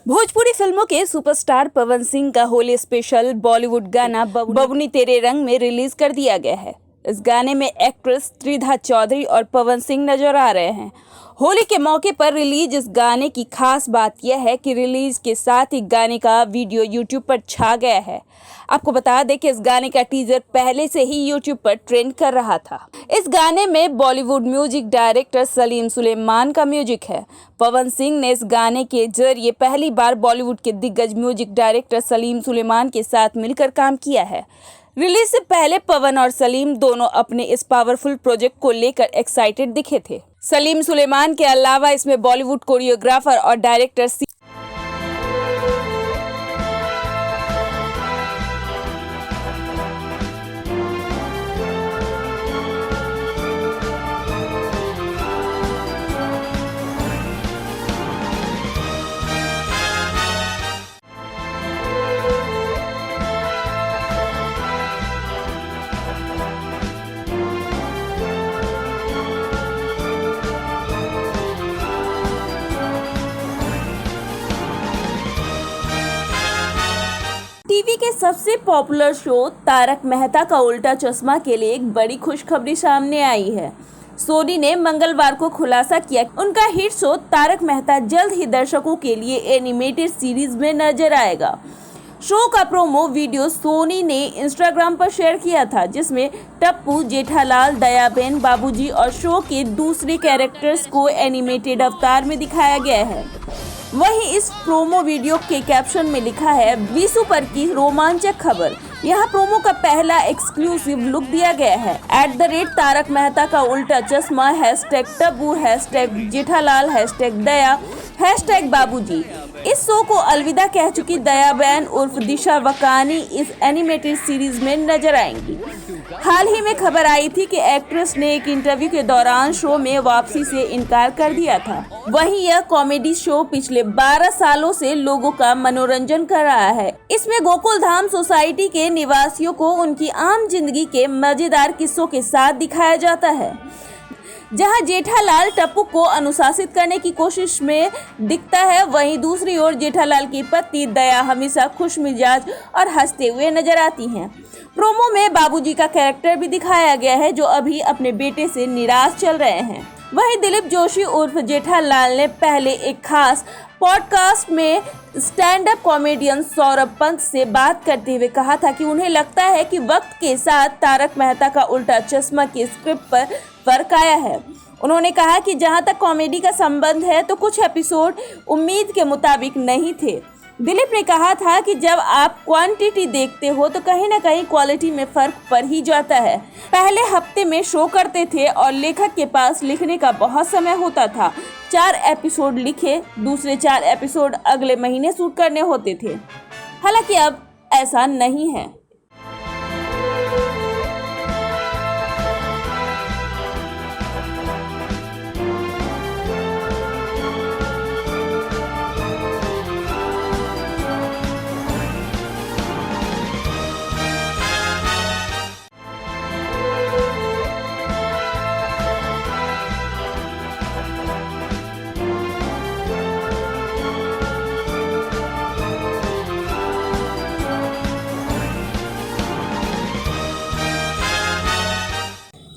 भोजपुरी फिल्मों के सुपरस्टार पवन सिंह का होली स्पेशल बॉलीवुड गाना बबुनी तेरे रंग में रिलीज कर दिया गया है। इस गाने में एक्ट्रेस त्रिधा चौधरी और पवन सिंह नजर आ रहे हैं। होली के मौके पर रिलीज इस गाने की खास बात यह है कि रिलीज के साथ ही गाने का वीडियो यूट्यूब पर छा गया है। आपको बता दें कि इस गाने का टीजर पहले से ही यूट्यूब पर ट्रेंड कर रहा था। इस गाने में बॉलीवुड म्यूजिक डायरेक्टर सलीम सुलेमान का म्यूजिक है। पवन सिंह ने इस गाने के जरिए पहली बार बॉलीवुड के दिग्गज म्यूजिक डायरेक्टर सलीम सुलेमान के साथ मिलकर काम किया है। रिलीज से पहले पवन और सलीम दोनों अपने इस पावरफुल प्रोजेक्ट को लेकर एक्साइटेड दिखे थे। सलीम सुलेमान के अलावा इसमें बॉलीवुड कोरियोग्राफर और डायरेक्टर टीवी के सबसे पॉपुलर शो तारक मेहता का उल्टा चश्मा के लिए एक बड़ी खुशखबरी सामने आई है। सोनी ने मंगलवार को खुलासा किया कि उनका हिट शो तारक मेहता जल्द ही दर्शकों के लिए एनिमेटेड सीरीज में नजर आएगा। शो का प्रोमो वीडियो सोनी ने इंस्टाग्राम पर शेयर किया था, जिसमें टप्पू, जेठालाल, दयाबेन, बाबूजी और शो के दूसरे कैरेक्टर्स को एनिमेटेड अवतार में दिखाया गया है। वहीं इस प्रोमो वीडियो के कैप्शन में लिखा है, विशु पर की रोमांचक खबर। यहाँ प्रोमो का पहला एक्सक्लूसिव लुक दिया गया है। @तारक मेहता का उल्टा चश्मा, #टब्बू, #जेठालाल, #दया, #बाबूजी। इस शो को अलविदा कह चुकी दयाबेन उर्फ दिशा वकानी इस एनिमेटेड सीरीज में नजर आएंगी। हाल ही में खबर आई थी कि एक्ट्रेस ने एक इंटरव्यू के दौरान शो में वापसी से इनकार कर दिया था। वहीं यह कॉमेडी शो पिछले 12 सालों से लोगों का मनोरंजन कर रहा है। इसमें गोकुलधाम सोसाइटी के निवासियों को उनकी आम जिंदगी के मजेदार किस्सों के साथ दिखाया जाता है। जहां जेठालाल टप्पू को अनुशासित करने की कोशिश में दिखता है, वहीं दूसरी ओर जेठालाल की पत्नी दया हमेशा खुश मिजाज और हंसते हुए नजर आती हैं। प्रोमो में बाबूजी का कैरेक्टर भी दिखाया गया है, जो अभी अपने बेटे से निराश चल रहे हैं। वहीं दिलीप जोशी उर्फ जेठालाल ने पहले एक खास पॉडकास्ट में stand up comedian Saurabh Pant से बात करते हुए कहा था कि उन्हें लगता है कि वक्त के साथ तारक मेहता का उल्टा चश्मा के स्क्रिप्ट पर फर्क आया है। उन्होंने कहा कि जहां तक कॉमेडी का संबंध है तो कुछ एपिसोड उम्मीद के मुताबिक नहीं थे। दिलीप ने कहा था कि जब आप क्वांटिटी देखते हो तो कहीं ना कहीं क्वालिटी में फर्क पड़ ही जाता है। पहले हफ्ते में शो करते थे और लेखक के पास लिखने का बहुत समय होता था। 4 एपिसोड लिखे, दूसरे 4 एपिसोड अगले महीने शूट करने होते थे। हालांकि अब ऐसा नहीं है।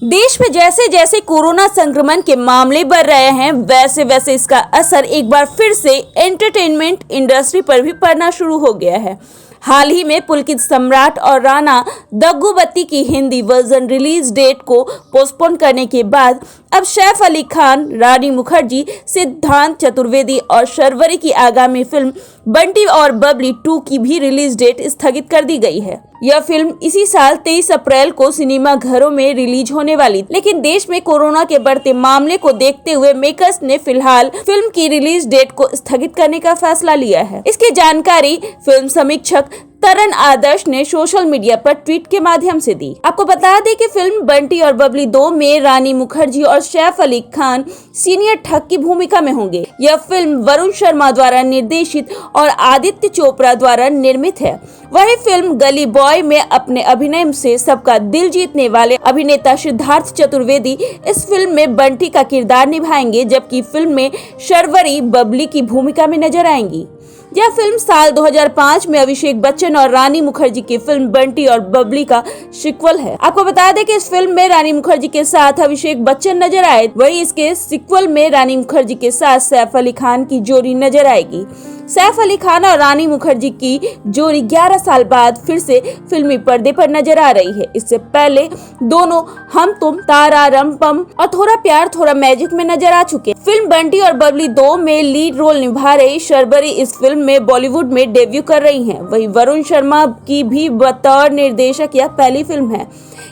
देश में जैसे जैसे कोरोना संक्रमण के मामले बढ़ रहे हैं, वैसे वैसे इसका असर एक बार फिर से एंटरटेनमेंट इंडस्ट्री पर भी पड़ना शुरू हो गया है। हाल ही में पुलकित सम्राट और राणा दग्गुबत्ती की हिंदी वर्जन रिलीज डेट को पोस्टपोन करने के बाद अब सैफ अली खान, रानी मुखर्जी, सिद्धांत चतुर्वेदी और शर्वरी की आगामी फिल्म बंटी और बबली 2 की भी रिलीज डेट स्थगित कर दी गई है। यह फिल्म इसी साल 23 अप्रैल को सिनेमा घरों में रिलीज होने वाली, लेकिन देश में कोरोना के बढ़ते मामले को देखते हुए मेकर्स ने फिलहाल फिल्म की रिलीज डेट को स्थगित करने का फैसला लिया है। इसकी जानकारी फिल्म समीक्षक तरन आदर्श ने सोशल मीडिया पर ट्वीट के माध्यम से दी। आपको बता दें कि फिल्म बंटी और बबली 2 में रानी मुखर्जी और सैफ अली खान सीनियर ठग की भूमिका में होंगे। यह फिल्म वरुण शर्मा द्वारा निर्देशित और आदित्य चोपड़ा द्वारा निर्मित है। वही फिल्म गली बॉय में अपने अभिनय से सबका दिल जीतने वाले अभिनेता सिद्धार्थ चतुर्वेदी इस फिल्म में बंटी का किरदार निभाएंगे, जबकि फिल्म में शर्वरी बबली की भूमिका में नजर आएंगी। यह फिल्म साल 2005 में अभिषेक बच्चन और रानी मुखर्जी की फिल्म बंटी और बबली का सीक्वल है। आपको बता दें कि इस फिल्म में रानी मुखर्जी के साथ अभिषेक बच्चन नजर आए, वहीं इसके सीक्वल में रानी मुखर्जी के साथ सैफ अली खान की जोड़ी नजर आएगी। सैफ अली खान और रानी मुखर्जी की जोड़ी 11 साल बाद फिर से फिल्मी पर्दे पर नजर आ रही है। इससे पहले दोनों हम तुम, तारा रंपम और थोड़ा प्यार थोड़ा मैजिक में नजर आ चुके। फिल्म बंटी और बबली 2 में लीड रोल निभा रही शर्बरी इस फिल्म में बॉलीवुड में डेब्यू कर रही हैं। वहीं वरुण शर्मा की भी बतौर निर्देशक यह पहली फिल्म है।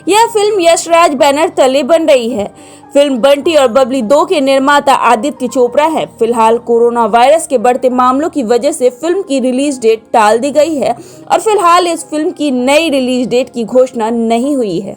यह फिल्म यशराज बैनर तले बन रही है। फिल्म बंटी और बबली 2 के निर्माता आदित्य चोपड़ा है। फिलहाल कोरोना वायरस के बढ़ते मामलों की वजह से फिल्म की रिलीज डेट टाल दी गई है और फिलहाल इस फिल्म की नई रिलीज डेट की घोषणा नहीं हुई है।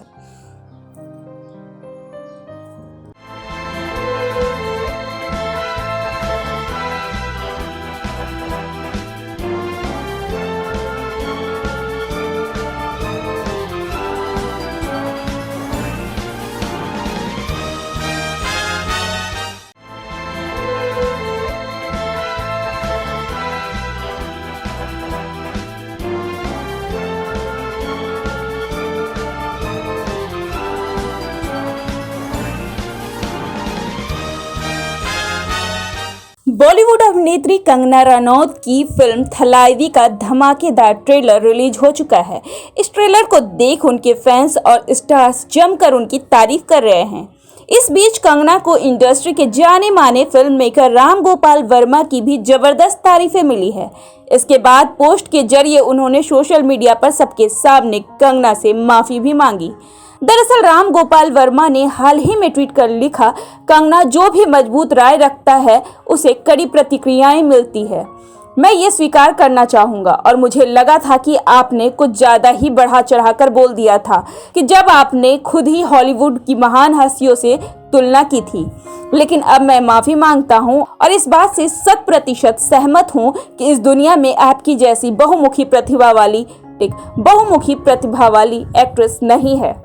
बॉलीवुड अभिनेत्री कंगना रनौत की फिल्म थलाइवी का धमाकेदार ट्रेलर रिलीज हो चुका है। इस ट्रेलर को देख उनके फैंस और स्टार्स जमकर उनकी तारीफ कर रहे हैं। इस बीच कंगना को इंडस्ट्री के जाने माने फिल्म मेकर राम गोपाल वर्मा की भी जबरदस्त तारीफें मिली है। इसके बाद पोस्ट के जरिए उन्होंने सोशल मीडिया पर सबके सामने कंगना से माफी भी मांगी। दरअसल राम गोपाल वर्मा ने हाल ही में ट्वीट कर लिखा, कंगना जो भी मजबूत राय रखता है उसे कड़ी प्रतिक्रियाएं मिलती है। मैं ये स्वीकार करना चाहूंगा और मुझे लगा था कि आपने कुछ ज्यादा ही बढ़ा चढ़ाकर बोल दिया था कि जब आपने खुद ही हॉलीवुड की महान हस्तियों से तुलना की थी। लेकिन अब मैं माफी मांगता हूं और इस बात से 100% सहमत हूं कि इस दुनिया में आपकी जैसी बहुमुखी प्रतिभा वाली एक्ट्रेस नहीं है।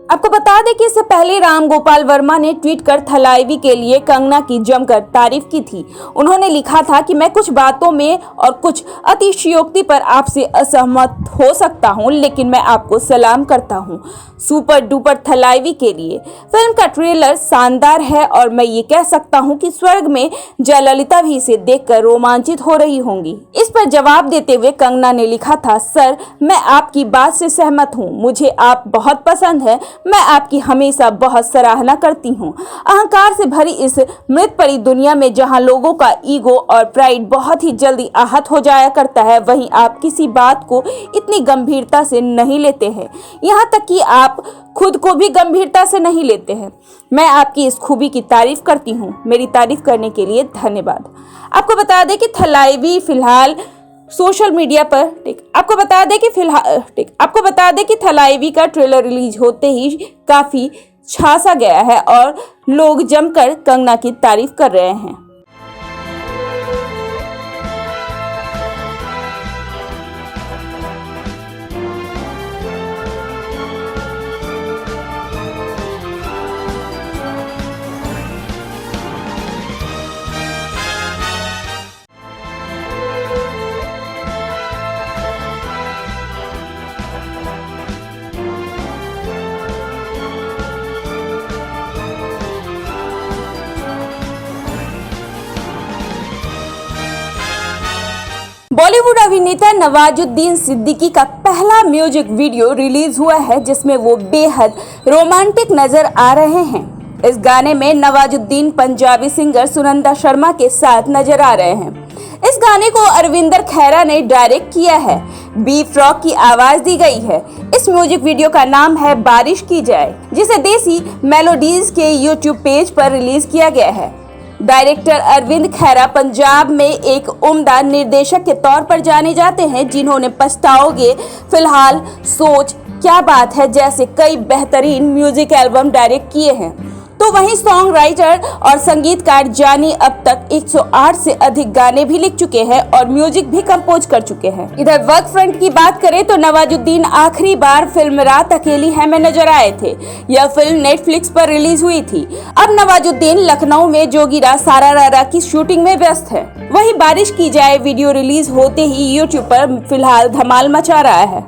आपको बता दें कि इससे पहले राम गोपाल वर्मा ने ट्वीट कर थलाइवी के लिए कंगना की जमकर तारीफ की थी। उन्होंने लिखा था कि मैं कुछ बातों में और कुछ अतिशयोक्ति पर आपसे असहमत हो सकता हूं, लेकिन मैं आपको सलाम करता हूं सुपर डुपर थलाइवी के लिए। फिल्म का ट्रेलर शानदार है और मैं ये कह सकता हूं कि स्वर्ग में जयललिता भी इसे देखकर रोमांचित हो रही होंगी। इस पर जवाब देते हुए कंगना ने लिखा था, सर मैं आपकी बात से सहमत हूं, मुझे आप बहुत पसंद है, मैं आपकी हमेशा बहुत सराहना करती हूँ। अहंकार से भरी इस मृत पड़ी दुनिया में जहाँ लोगों का ईगो और प्राइड बहुत ही जल्दी आहत हो जाया करता है, वहीं आप किसी बात को इतनी गंभीरता से नहीं लेते हैं, यहाँ तक कि आप खुद को भी गंभीरता से नहीं लेते हैं। मैं आपकी इस खूबी की तारीफ करती हूँ। मेरी तारीफ करने के लिए धन्यवाद। आपको बता दें कि थलाइवी फिलहाल सोशल मीडिया पर आपको बता दें कि थलाइवी का ट्रेलर रिलीज होते ही काफी छासा गया है और लोग जमकर कंगना की तारीफ कर रहे हैं। बॉलीवुड अभिनेता नवाजुद्दीन सिद्दीकी का पहला म्यूजिक वीडियो रिलीज हुआ है, जिसमें वो बेहद रोमांटिक नजर आ रहे हैं। इस गाने में नवाजुद्दीन पंजाबी सिंगर सुनंदा शर्मा के साथ नजर आ रहे हैं। इस गाने को अरविंदर खैरा ने डायरेक्ट किया है। बी फ्रॉक की आवाज दी गई है। इस म्यूजिक वीडियो का नाम है बारिश की जाए, जिसे देसी मेलोडीज के यूट्यूब पेज पर रिलीज किया गया है। डायरेक्टर अरविंद खैरा पंजाब में एक उम्दा निर्देशक के तौर पर जाने जाते हैं, जिन्होंने पछताओगे, फिलहाल, सोच, क्या बात है जैसे कई बेहतरीन म्यूजिक एल्बम डायरेक्ट किए हैं। तो तो वहीं सॉन्ग राइटर और संगीतकार जानी अब तक 108 से अधिक गाने भी लिख चुके हैं और म्यूजिक भी कंपोज कर चुके हैं। इधर वर्क फ्रंट की बात करें तो नवाजुद्दीन आखिरी बार फिल्म रात अकेली है में नजर आए थे। यह फिल्म नेटफ्लिक्स पर रिलीज हुई थी। अब नवाजुद्दीन लखनऊ में जोगीरा सारारारा की शूटिंग में व्यस्त है। वहीं बारिश की जाए वीडियो रिलीज होते ही यूट्यूब पर फिलहाल धमाल मचा रहा है।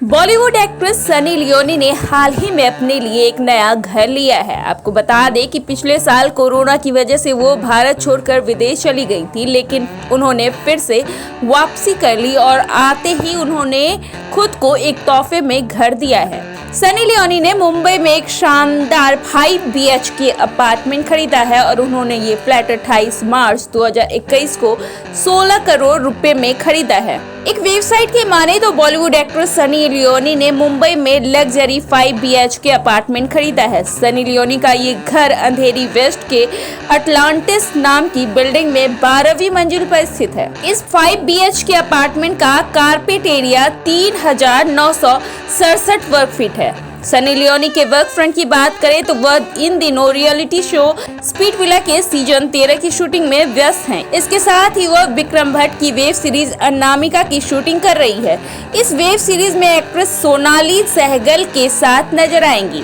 बॉलीवुड एक्ट्रेस सनी लियोनी ने हाल ही में अपने लिए एक नया घर लिया है। आपको बता दें कि पिछले साल कोरोना की वजह से वो भारत छोड़कर विदेश चली गई थी, लेकिन उन्होंने फिर से वापसी कर ली और आते ही उन्होंने खुद को एक तोहफे में घर दिया है। सनी लियोनी ने मुंबई में एक शानदार 5 BHK अपार्टमेंट खरीदा है और उन्होंने ये फ्लैट 28 मार्च 2021 को 16 करोड़ रुपए में खरीदा है। एक वेबसाइट की माने तो बॉलीवुड एक्ट्रेस सनी लियोनी ने मुंबई में लग्जरी 5 BHK अपार्टमेंट खरीदा है। सनी लियोनी का ये घर अंधेरी वेस्ट के अटलांटिस नाम की बिल्डिंग में 12वीं मंजिल पर स्थित है। इस 5 BHK अपार्टमेंट का कारपेट एरिया 3967 वर्ग फीट है। सनी लियोनी के वर्क फ्रंट की बात करें तो वह इन दिनों रियलिटी शो स्पीड विला के सीजन 13 की शूटिंग में व्यस्त हैं। इसके साथ ही वह विक्रम भट्ट की वेब सीरीज अनामिका की शूटिंग कर रही है। इस वेब सीरीज में एक्ट्रेस सोनाली सहगल के साथ नजर आएंगी।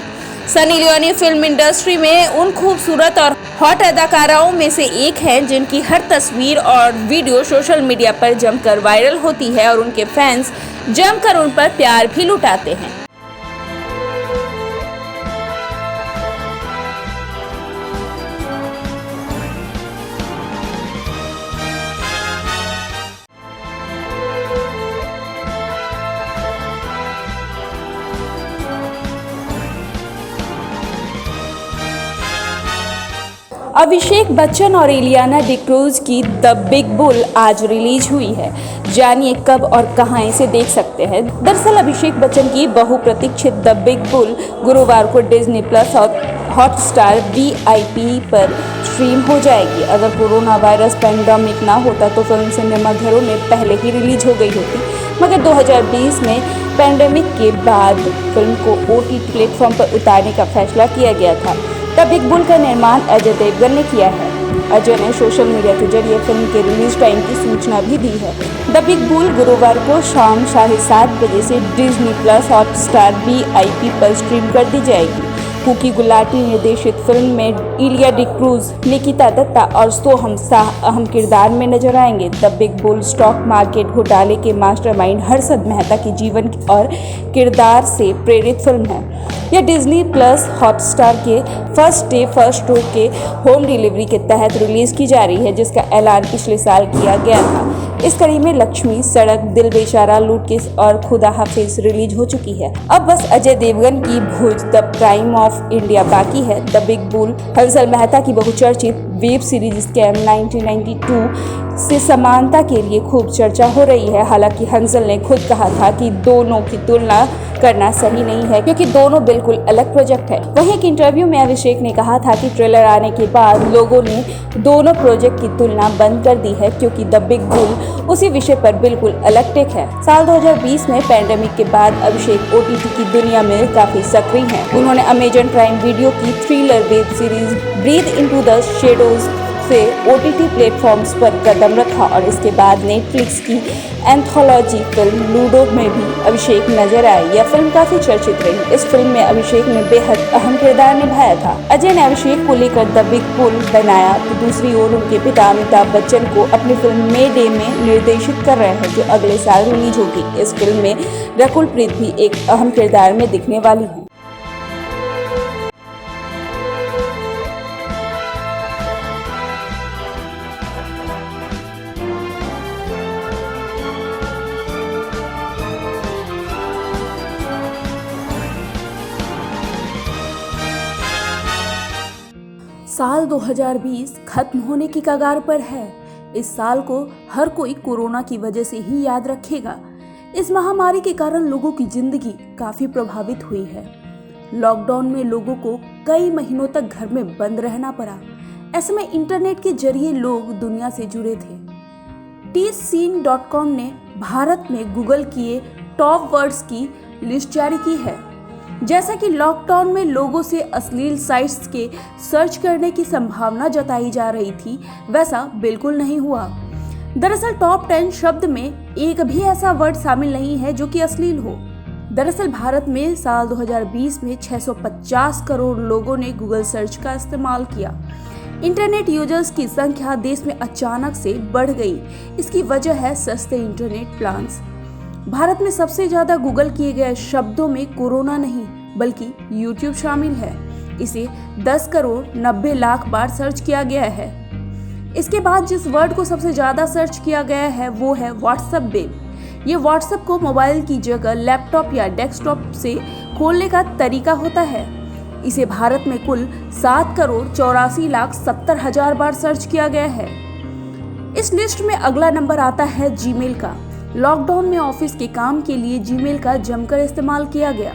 सनी लियोनी फिल्म इंडस्ट्री में उन खूबसूरत और हॉट अदाकाराओं में से एक हैं जिनकी हर तस्वीर और वीडियो सोशल मीडिया पर जमकर वायरल होती है और उनके फैंस जमकर उन पर प्यार भी लुटाते हैं। अभिषेक बच्चन और इलियाना डिक्रूज की द बिग बुल आज रिलीज हुई है। जानिए कब और कहां इसे देख सकते हैं। दरअसल अभिषेक बच्चन की बहुप्रतीक्षित द बिग बुल गुरुवार को डिज्नी प्लस और हॉटस्टार VIP पर स्ट्रीम हो जाएगी। अगर कोरोना वायरस पैंडेमिक ना होता तो फिल्म सिनेमाघरों में पहले ही रिलीज हो गई होती, मगर 2020 में पैंडेमिक के बाद फिल्म को OTT प्लेटफॉर्म पर उतारने का फैसला किया गया था। द बिग बुल का निर्माण अजय देवगन ने किया है। अजय ने सोशल मीडिया के जरिए फिल्म के रिलीज टाइम की सूचना भी दी है। द बिग बुल गुरुवार को शाम 7:30 बजे से डिज्नी प्लस हॉटस्टार VIP पर स्ट्रीम कर दी जाएगी। कुकी गुलाटी निर्देशित फिल्म में इलिया डिक्रूज, निकिता दत्ता और सोहम शाह अहम किरदार में नजर आएंगे। The big bull stock market घोटाले के मास्टरमाइंड हर्षद मेहता के जीवन और किरदार से प्रेरित फिल्म है। यह डिज्नी प्लस हॉटस्टार के फर्स्ट डे फर्स्ट शो के होम डिलीवरी के तहत रिलीज की जा रही है, जिसका ऐलान पिछले साल किया गया था। इस कड़ी में लक्ष्मी, सड़क, दिल बेचारा, लूट केस और खुदा हाफिज रिलीज हो चुकी है। अब बस अजय देवगन की भुज द प्राइम ऑफ इंडिया बाकी है। The big bull Hansal Mehta की बहुचर्चित वेब सीरीज स्कैम 1992 से समानता के लिए खूब चर्चा हो रही है। हालांकि हंसल ने खुद कहा था कि दोनों की तुलना करना सही नहीं है क्योंकि दोनों बिल्कुल अलग प्रोजेक्ट है। वहीं एक इंटरव्यू में अभिषेक ने कहा था कि ट्रेलर आने के बाद लोगों ने दोनों प्रोजेक्ट की तुलना बंद कर दी है क्योंकि द बिग बुल उसी विषय पर बिल्कुल अलग टेक है। साल 2020 में पैंडेमिक के बाद अभिषेक OTT की दुनिया में काफी सक्रिय हैं। उन्होंने अमेजन प्राइम वीडियो की thriller web series Breathe Into the Shadows से OTT प्लेटफॉर्म्स पर कदम रखा और इसके बाद नेटफ्लिक्स की एंथोलॉजी फिल्म लूडो में भी अभिषेक नजर आए। यह फिल्म काफी चर्चित रही। इस फिल्म में अभिषेक ने बेहद अहम किरदार निभाया था। अजय ने अभिषेक को लेकर द बिग बुल बनाया तो दूसरी ओर उनके पिता अमिताभ बच्चन को अपनी फिल्म मे डे में निर्देशित कर रहे हैं जो अगले साल रिलीज होगी। इस फिल्म में रकुल प्रीत भी एक अहम किरदार में दिखने वाली है। साल 2020 खत्म होने की कगार पर है। इस साल को हर कोई कोरोना की वजह से ही याद रखेगा। इस महामारी के कारण लोगों की जिंदगी काफी प्रभावित हुई है। लॉकडाउन में लोगों को कई महीनों तक घर में बंद रहना पड़ा। ऐसे में इंटरनेट के जरिए लोग दुनिया से जुड़े थे। tscene.com ने भारत में गूगल किए टॉप वर्ड्स की लिस्ट जारी की है। जैसा कि लॉकडाउन में लोगों से अश्लील साइट्स के सर्च करने की संभावना जताई जा रही थी, वैसा बिल्कुल नहीं हुआ। दरअसल टॉप 10 शब्द में एक भी ऐसा वर्ड शामिल नहीं है जो कि अश्लील हो। दरअसल भारत में साल 2020 में 650 करोड़ लोगों ने गूगल सर्च का इस्तेमाल किया। इंटरनेट यूजर्स की संख्या देश में अचानक से बढ़ गई। इसकी वजह है सस्ते इंटरनेट प्लान्स। भारत में सबसे ज्यादा गूगल किए गए शब्दों में कोरोना नहीं बल्कि यूट्यूब शामिल है। इसे 10 करोड़ 90 लाख बार सर्च किया गया है। इसके बाद जिस वर्ड को सबसे ज्यादा सर्च किया गया है वो है व्हाट्सएप वेब। ये व्हाट्सएप को मोबाइल की जगह लैपटॉप या डेस्कटॉप से खोलने का तरीका होता है। इसे भारत में कुल 7 करोड़ 84 लाख 70 हजार बार सर्च किया गया है। इस लिस्ट में अगला नंबर आता है जीमेल का। लॉकडाउन में ऑफिस के काम के लिए जीमेल का जमकर इस्तेमाल किया गया।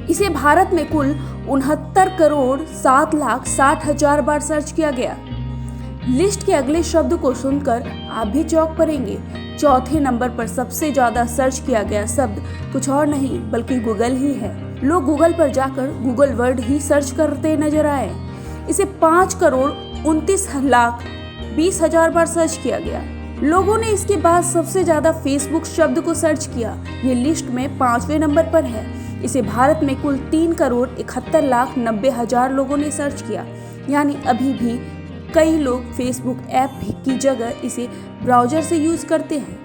इसे भारत में कुल 69 करोड़ 7 लाख 60 हजार बार सर्च किया गया। लिस्ट के अगले शब्द को सुनकर आप भी चौंक पड़ेंगे। चौथे नंबर पर सबसे ज्यादा सर्च किया गया शब्द कुछ और नहीं बल्कि गूगल ही है। लोग गूगल पर जाकर गूगल वर्ड ही सर्च करते नजर आए। इसे 5 करोड़ 29 लाख 20 हजार बार सर्च किया गया। लोगों ने इसके बाद सबसे ज्यादा फेसबुक शब्द को सर्च किया। ये लिस्ट में 5वें नंबर पर है। इसे भारत में कुल 3 करोड़ 71 लाख 90 हजार लोगों ने सर्च किया। यानी अभी भी कई लोग फेसबुक ऐप की जगह इसे ब्राउजर से यूज करते हैं।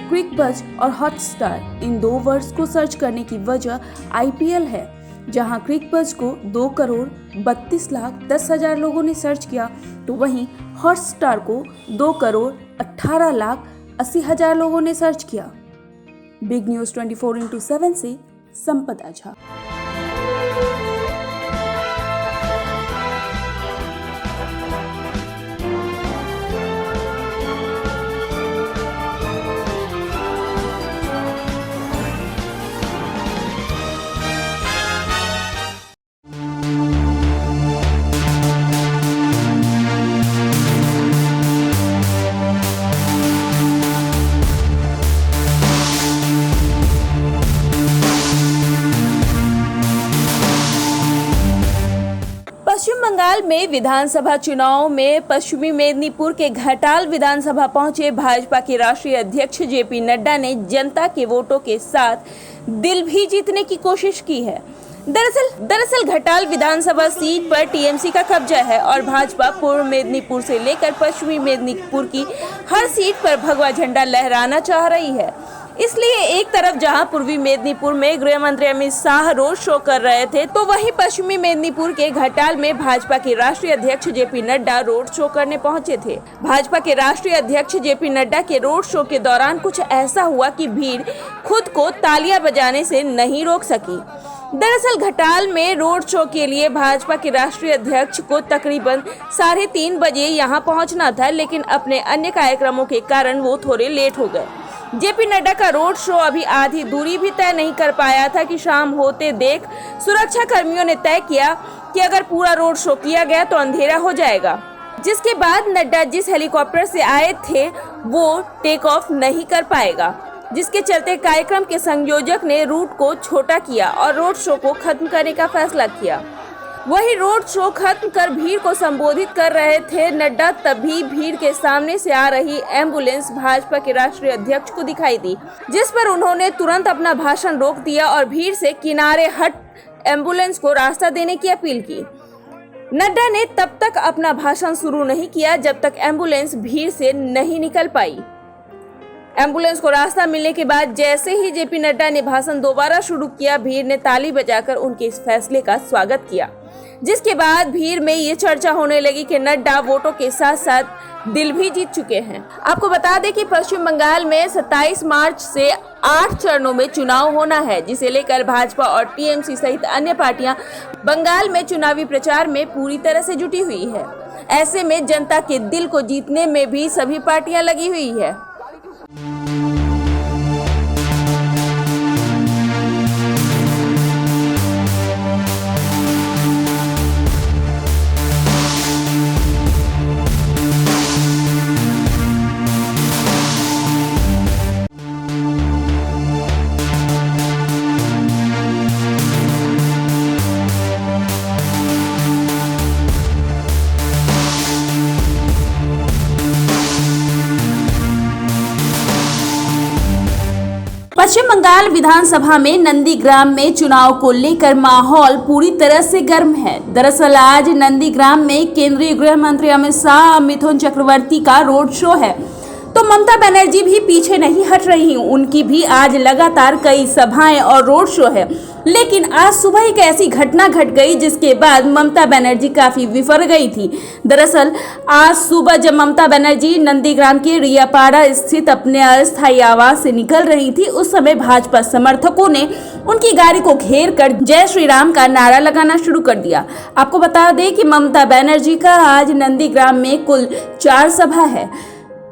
क्विकबज और हॉटस्टार इन 2 वर्ड्स को सर्च करने की वजह IPL है, जहां क्विकबज को 2 करोड़ 32 लाख 10 हजार लोगों ने सर्च किया, तो वहीं हॉटस्टार को 2 करोड़ 18 लाख 80 हजार लोगों ने सर्च किया। बिग न्यूज 24x7 से संपदा झा। पश्चिम बंगाल में विधानसभा चुनाव में पश्चिमी मेदिनीपुर के घाटाल विधानसभा पहुंचे भाजपा के राष्ट्रीय अध्यक्ष JP नड्डा ने जनता के वोटों के साथ दिल भी जीतने की कोशिश की है। दरअसल घाटाल विधानसभा सीट पर TMC का कब्जा है और भाजपा पूर्व मेदिनीपुर से लेकर पश्चिमी मेदिनीपुर की हर सीट पर भगवा झंडा लहराना चाह रही है। इसलिए एक तरफ जहां पूर्वी मेदिनीपुर में गृह मंत्री अमित शाह रोड शो कर रहे थे, तो वहीं पश्चिमी मेदिनीपुर के घाटाल में भाजपा के राष्ट्रीय अध्यक्ष JP नड्डा रोड शो करने पहुंचे थे। भाजपा के राष्ट्रीय अध्यक्ष JP नड्डा के रोड शो के दौरान कुछ ऐसा हुआ कि भीड़ खुद को तालियां बजाने से नहीं रोक सकी। दरअसल घाटाल में रोड शो के लिए भाजपा के राष्ट्रीय अध्यक्ष को तकरीबन 3:30 बजे यहां पहुंचना था, लेकिन अपने अन्य कार्यक्रमों के कारण वो थोड़े लेट हो गए। JP नड्डा का रोड शो अभी आधी दूरी भी तय नहीं कर पाया था कि शाम होते देख सुरक्षा कर्मियों ने तय किया कि अगर पूरा रोड शो किया गया तो अंधेरा हो जाएगा। जिसके बाद नड्डा जिस हेलीकॉप्टर से आए थे वो टेक ऑफ नहीं कर पाएगा, जिसके चलते कार्यक्रम के संयोजक ने रूट को छोटा किया और रोड शो को खत्म करने का फैसला किया। वही रोड शो खत्म कर भीड़ को संबोधित कर रहे थे नड्डा, तभी भीड़ के सामने से आ रही एम्बुलेंस भाजपा के राष्ट्रीय अध्यक्ष को दिखाई दी, जिस पर उन्होंने तुरंत अपना भाषण रोक दिया और भीड़ से किनारे हट एम्बुलेंस को रास्ता देने की अपील की। नड्डा ने तब तक अपना भाषण शुरू नहीं किया जब तक एम्बुलेंस भीड़ से नहीं निकल पाई। एम्बुलेंस को रास्ता मिलने के बाद जैसे ही जेपी नड्डा ने भाषण दोबारा शुरू किया, भीड़ ने ताली बजाकर उनके इस फैसले का स्वागत किया, जिसके बाद भीड़ में ये चर्चा होने लगी कि नड्डा वोटों के साथ साथ दिल भी जीत चुके हैं। आपको बता दें कि पश्चिम बंगाल में 27 मार्च से 8 चरणों में चुनाव होना है, जिसे लेकर भाजपा और टीएमसी सहित अन्य पार्टियां बंगाल में चुनावी प्रचार में पूरी तरह से जुटी हुई है। ऐसे में जनता के दिल को जीतने में भी सभी पार्टियां लगी हुई है। पश्चिम बंगाल विधानसभा में नंदीग्राम में चुनाव को लेकर माहौल पूरी तरह से गर्म है। दरअसल आज नंदीग्राम में केंद्रीय गृह मंत्री अमित शाह, मिथुन चक्रवर्ती का रोड शो है, तो ममता बनर्जी भी पीछे नहीं हट रही। उनकी भी आज लगातार कई सभाएं और रोड शो है, लेकिन आज सुबह एक ऐसी घटना घट गई जिसके बाद ममता बनर्जी काफी विफर गई थी। दरअसल आज सुबह जब ममता बनर्जी नंदीग्राम के रियापाड़ा स्थित अपने अस्थायी आवास से निकल रही थी, उस समय भाजपा समर्थकों ने उनकी गाड़ी को घेर कर जय श्री राम का नारा लगाना शुरू कर दिया। आपको बता दें कि ममता बनर्जी का आज नंदीग्राम में कुल 4 सभा है।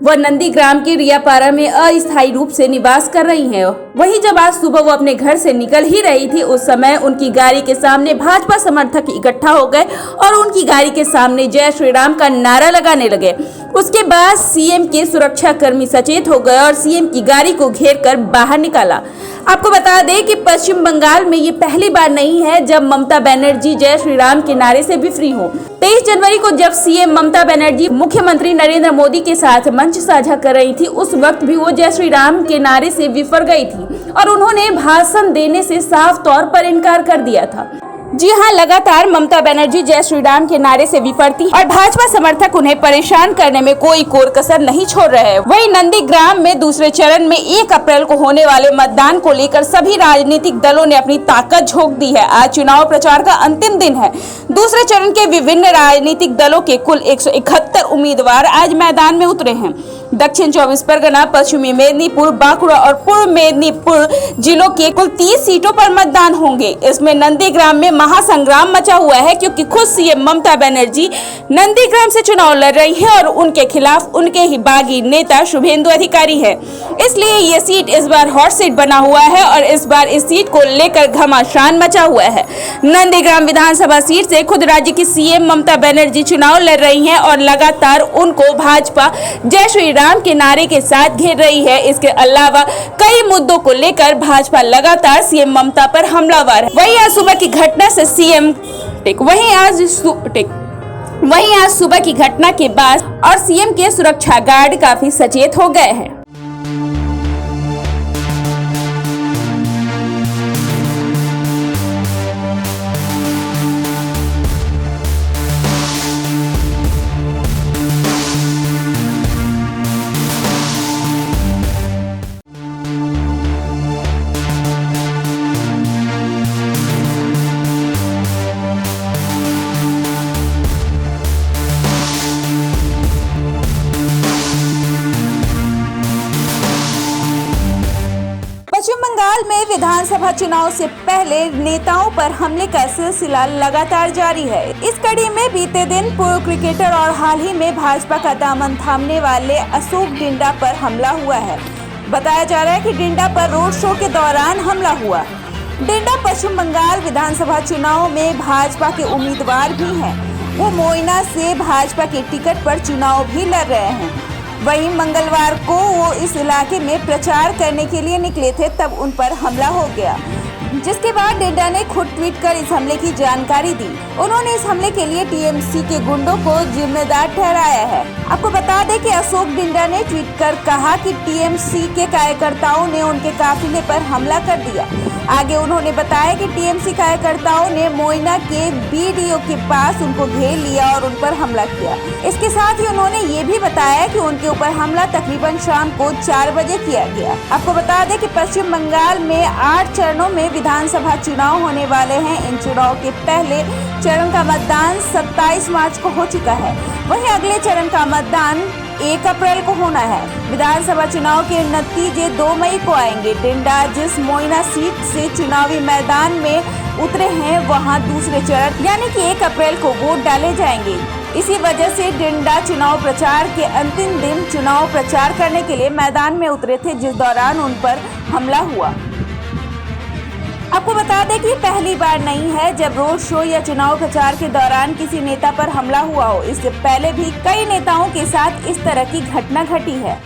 वह नंदीग्राम के रियापाड़ा में अस्थायी रूप से निवास कर रही हैं। वहीं जब आज सुबह वो अपने घर से निकल ही रही थी, उस समय उनकी गाड़ी के सामने भाजपा समर्थक इकट्ठा हो गए और उनकी गाड़ी के सामने जय श्री राम का नारा लगाने लगे। उसके बाद सीएम के सुरक्षा कर्मी सचेत हो गए और सीएम की गाड़ी को घेर कर बाहर निकाला। आपको बता दें कि पश्चिम बंगाल में ये पहली बार नहीं है जब ममता बनर्जी जय श्री राम के नारे से विफरी हो। 23 जनवरी को जब सीएम ममता बनर्जी मुख्यमंत्री नरेंद्र मोदी के साथ मंच साझा कर रही थी, उस वक्त भी वो जय श्री राम के नारे से विफर गई थी और उन्होंने भाषण देने से साफ तौर पर इनकार कर दिया था। जी हां, लगातार ममता बनर्जी जय श्री राम के नारे से विफरती और भाजपा समर्थक उन्हें परेशान करने में कोई कोर कसर नहीं छोड़ रहे हैं। वहीं नंदीग्राम में दूसरे चरण में 1 अप्रैल को होने वाले मतदान को लेकर सभी राजनीतिक दलों ने अपनी ताकत झोंक दी है। आज चुनाव प्रचार का अंतिम दिन है। दूसरे चरण के विभिन्न राजनीतिक दलों के कुल 171 उम्मीदवार आज मैदान में उतरे हैं। दक्षिण 24 परगना, पश्चिमी मेदिनीपुर, बांकुड़ा और पूर्व मेदिनीपुर जिलों के कुल 30 सीटों पर मतदान होंगे। इसमें नंदीग्राम में महासंग्राम मचा हुआ है, क्योंकि खुद सीएम ममता बनर्जी नंदीग्राम से चुनाव लड़ रही है और उनके खिलाफ उनके ही बागी नेता शुभेंदु अधिकारी है। इसलिए ये सीट इस बार हॉट सीट बना हुआ है और इस बार इस सीट को लेकर घमासान मचा हुआ है। नंदीग्राम विधानसभा सीट से खुद राज्य की सीएम ममता बनर्जी चुनाव लड़ रही है और लगातार उनको भाजपा जय श्री राम के नारे के साथ घेर रही है। इसके अलावा कई मुद्दों को लेकर भाजपा लगातार सीएम ममता पर हमलावर है। वहीं आज सुबह की घटना से वहीं आज सुबह की घटना के बाद और सीएम के सुरक्षा गार्ड काफी सचेत हो गए हैं। पश्चिम बंगाल में विधानसभा चुनाव से पहले नेताओं पर हमले का सिलसिला लगातार जारी है। इस कड़ी में बीते दिन पूर्व क्रिकेटर और हाल ही में भाजपा का दामन थामने वाले अशोक डिंडा पर हमला हुआ है। बताया जा रहा है कि डिंडा पर रोड शो के दौरान हमला हुआ। डिंडा पश्चिम बंगाल विधानसभा चुनाव में भाजपा के उम्मीदवार भी हैं। वो मोइना से भाजपा के टिकट पर चुनाव भी लड़ रहे हैं। वहीं मंगलवार को वो इस इलाके में प्रचार करने के लिए निकले थे, तब उन पर हमला हो गया। जिसके बाद डेंडा ने खुद ट्वीट कर इस हमले की जानकारी दी। उन्होंने इस हमले के लिए टीएमसी के गुंडों को जिम्मेदार ठहराया है। आपको बता दें कि अशोक डिंडा ने ट्वीट कर कहा कि टीएमसी के कार्यकर्ताओं ने उनके काफिले पर हमला कर दिया। आगे उन्होंने बताया कि टीएमसी कार्यकर्ताओं ने मोइना के बीडीओ के पास उनको घेर लिया और उन पर हमला किया। इसके साथ ही उन्होंने ये भी बताया कि उनके ऊपर हमला तकरीबन शाम को 4 बजे किया गया। आपको बता दें कि पश्चिम बंगाल में 8 चरणों में विधानसभा चुनाव होने वाले हैं। इन चुनाव के पहले चरण का मतदान 27 मार्च को हो चुका है। वहीं अगले चरण का मतदान 1 अप्रैल को होना है। विधानसभा चुनाव के नतीजे 2 मई को आएंगे। डिंडा जिस मोइना सीट से चुनावी मैदान में उतरे हैं वहां दूसरे चरण यानी कि 1 अप्रैल को वोट डाले जाएंगे। इसी वजह से डिंडा चुनाव प्रचार के अंतिम दिन चुनाव प्रचार करने के लिए मैदान में उतरे थे, जिस दौरान उन पर हमला हुआ। आपको बता दें कि पहली बार नहीं है जब रोड शो या चुनाव प्रचार के दौरान किसी नेता पर हमला हुआ हो। इससे पहले भी कई नेताओं के साथ इस तरह की घटना घटी है।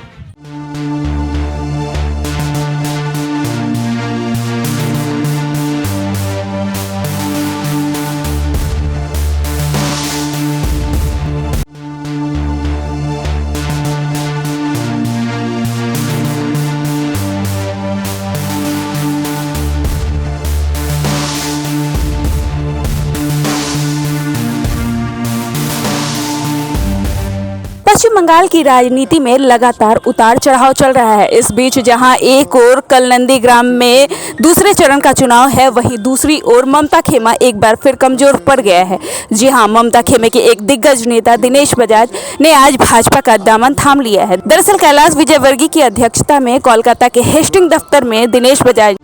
पश्चिम बंगाल की राजनीति में लगातार उतार चढ़ाव चल रहा है। इस बीच जहां एक ओर कल नंदीग्राम में दूसरे चरण का चुनाव है, वहीं दूसरी ओर ममता खेमा एक बार फिर कमजोर पड़ गया है। जी हां, ममता खेमे के एक दिग्गज नेता दिनेश बजाज ने आज भाजपा का दामन थाम लिया है। दरअसल कैलाश विजयवर्गीय की अध्यक्षता में कोलकाता के हेस्टिंग दफ्तर में दिनेश बजाज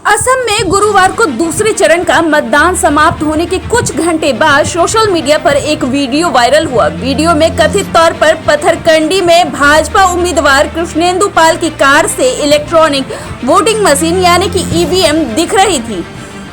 असम में गुरुवार को दूसरे चरण का मतदान समाप्त होने के कुछ घंटे बाद सोशल मीडिया पर एक वीडियो वायरल हुआ। वीडियो में कथित तौर पर पत्थरकंडी में भाजपा उम्मीदवार कृष्णेंदु पाल की कार से इलेक्ट्रॉनिक वोटिंग मशीन यानी कि ईवीएम दिख रही थी।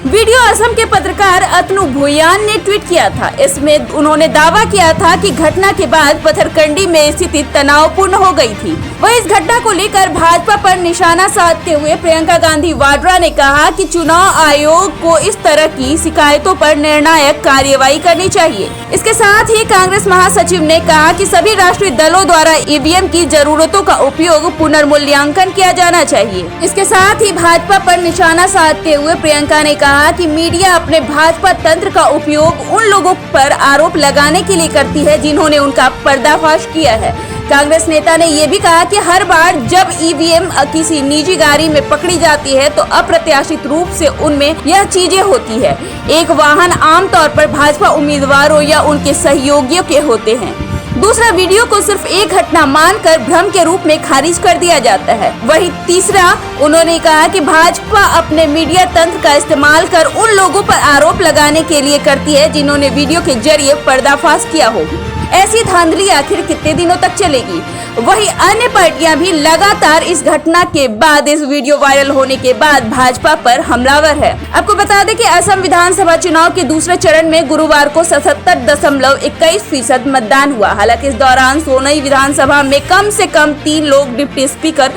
वीडियो असम के पत्रकार अतनु भुयान ने ट्वीट किया था। इसमें उन्होंने दावा किया था कि घटना के बाद पत्थरकंडी में स्थिति तनावपूर्ण हो गई थी। वहीं इस घटना को लेकर भाजपा पर निशाना साधते हुए प्रियंका गांधी वाड्रा ने कहा कि चुनाव आयोग को इस तरह की शिकायतों पर निर्णायक कार्यवाही करनी चाहिए। इसके साथ ही कांग्रेस महासचिव ने कहा कि सभी राष्ट्रीय दलों द्वारा ईवीएम की जरूरतों का उपयोग पुनर्मूल्यांकन किया जाना चाहिए। इसके साथ ही भाजपा पर निशाना साधते हुए प्रियंका ने कहा कि मीडिया अपने भाजपा तंत्र का उपयोग उन लोगों पर आरोप लगाने के लिए करती है जिन्होंने उनका पर्दाफाश किया है। कांग्रेस नेता ने ये भी कहा कि हर बार जब ईवीएम किसी निजी गाड़ी में पकड़ी जाती है तो अप्रत्याशित रूप से उनमें यह चीजें होती है। एक वाहन आमतौर पर भाजपा उम्मीदवारों या उनके सहयोगियों के होते हैं। दूसरा, वीडियो को सिर्फ एक घटना मानकर भ्रम के रूप में खारिज कर दिया जाता है। वहीं तीसरा, उन्होंने कहा कि भाजपा अपने मीडिया तंत्र का इस्तेमाल कर उन लोगों पर आरोप लगाने के लिए करती है जिन्होंने वीडियो के जरिए पर्दाफाश किया हो। ऐसी धांधली आखिर कितने दिनों तक चलेगी? वहीं अन्य पार्टियां भी लगातार इस घटना के बाद, इस वीडियो वायरल होने के बाद भाजपा पर हमलावर है। आपको बता दें कि असम विधानसभा चुनाव के दूसरे चरण में गुरुवार को 77.21% मतदान हुआ। हालांकि इस दौरान सोनई विधानसभा में कम से कम 3 लोग डिप्टी स्पीकर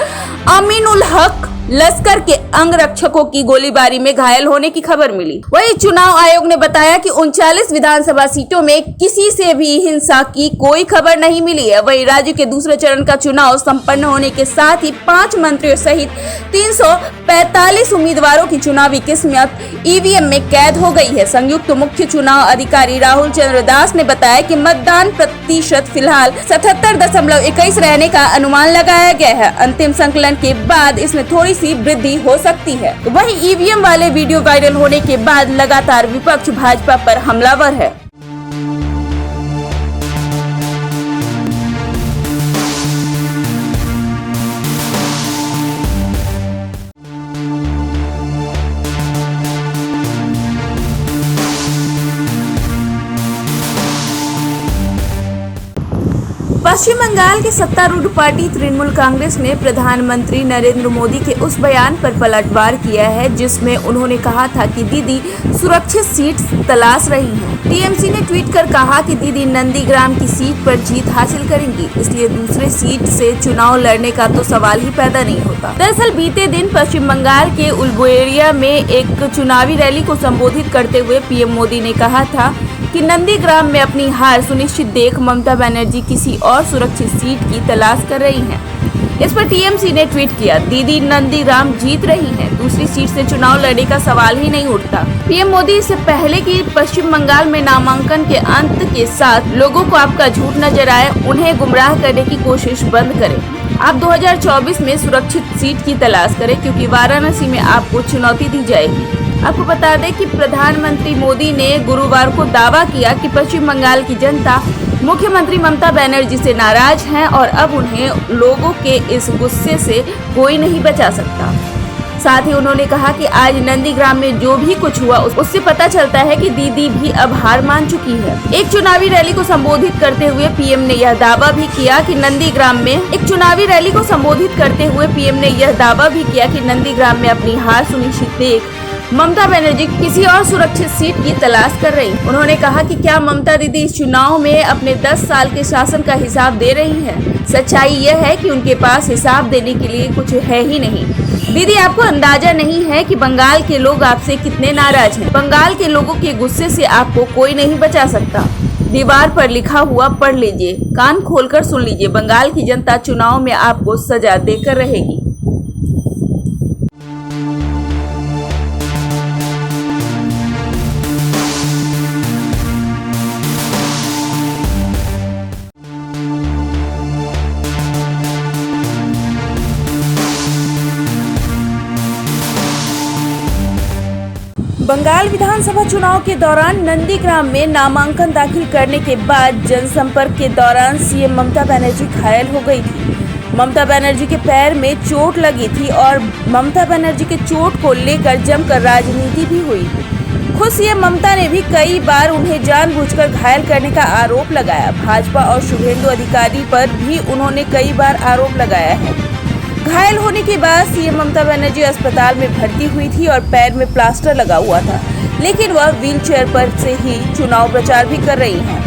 अमीनुल हक लश्कर के अंगरक्षकों की गोलीबारी में घायल होने की खबर मिली। वहीं चुनाव आयोग ने बताया कि 39 विधानसभा सीटों में किसी से भी हिंसा की कोई खबर नहीं मिली है। वहीं राज्य के दूसरे चरण का चुनाव संपन्न होने के साथ ही 5 मंत्रियों सहित 345 उम्मीदवारों की चुनावी किस्मत ईवीएम में कैद हो गई है। संयुक्त मुख्य चुनाव अधिकारी राहुल चंद्र दास ने बताया कि मतदान प्रतिशत फिलहाल 77.21 रहने का अनुमान लगाया गया है। अंतिम संकलन के बाद इसमें थोड़ी सी वृद्धि हो सकती है। वहीं ईवीएम वाले वीडियो वायरल होने के बाद लगातार विपक्ष भाजपा पर हमलावर है। पश्चिम बंगाल के सत्तारूढ़ पार्टी तृणमूल कांग्रेस ने प्रधानमंत्री नरेंद्र मोदी के उस बयान पर पलटवार किया है जिसमें उन्होंने कहा था कि दीदी सुरक्षित सीट तलाश रही हैं। टीएमसी ने ट्वीट कर कहा कि दीदी नंदीग्राम की सीट पर जीत हासिल करेंगी, इसलिए दूसरे सीट से चुनाव लड़ने का तो सवाल ही पैदा नहीं होता। दरअसल बीते दिन पश्चिम बंगाल के उलबुएरिया में एक चुनावी रैली को संबोधित करते हुए पीएम मोदी ने कहा था कि नंदीग्राम में अपनी हार सुनिश्चित देख ममता बनर्जी किसी और सुरक्षित सीट की तलाश कर रही हैं। इस पर टीएमसी ने ट्वीट किया, दीदी नंदीग्राम जीत रही हैं, दूसरी सीट से चुनाव लड़ने का सवाल ही नहीं उठता। पीएम मोदी इससे पहले कि पश्चिम बंगाल में नामांकन के अंत के साथ लोगों को आपका झूठ नजर आए, उन्हें गुमराह करने की कोशिश बंद करें। आप 2024 में सुरक्षित सीट की तलाश करें क्योंकि वाराणसी में आपको चुनौती दी जाएगी। आपको बता दें कि प्रधानमंत्री मोदी ने गुरुवार को दावा किया कि पश्चिम बंगाल की जनता मुख्यमंत्री ममता बनर्जी से नाराज हैं और अब उन्हें लोगों के इस गुस्से से कोई नहीं बचा सकता। साथ ही उन्होंने कहा कि आज नंदीग्राम में जो भी कुछ हुआ उससे पता चलता है कि दीदी भी अब हार मान चुकी है। एक चुनावी रैली को संबोधित करते हुए पीएम ने यह दावा भी किया कि नंदीग्राम में अपनी हार सुनिश्चित देख ममता बनर्जी किसी और सुरक्षित सीट की तलाश कर रही। उन्होंने कहा कि क्या ममता दीदी इस चुनाव में अपने 10 साल के शासन का हिसाब दे रही हैं? सच्चाई यह है कि उनके पास हिसाब देने के लिए कुछ है ही नहीं। दीदी, आपको अंदाजा नहीं है कि बंगाल के लोग आपसे कितने नाराज हैं। बंगाल के लोगों के गुस्से से आपको कोई नहीं बचा सकता। दीवार पर लिखा हुआ पढ़ लीजिए, कान खोलकर सुन लीजिए, बंगाल की जनता चुनाव में आपको सजा देकर रहेगी। बंगाल विधानसभा चुनाव के दौरान नंदीग्राम में नामांकन दाखिल करने के बाद जनसंपर्क के दौरान सीएम ममता बनर्जी घायल हो गई थी। ममता बनर्जी के पैर में चोट लगी थी और ममता बनर्जी के चोट को लेकर जमकर राजनीति भी हुई। खुद सीएम ममता ने भी कई बार उन्हें जानबूझकर घायल करने का आरोप लगाया। भाजपा और शुभेंदु अधिकारी पर भी उन्होंने कई बार आरोप लगाया है। घायल होने के बाद सीएम ममता बनर्जी अस्पताल में भर्ती हुई थी और पैर में प्लास्टर लगा हुआ था, लेकिन वह व्हीलचेयर पर से ही चुनाव प्रचार भी कर रही हैं।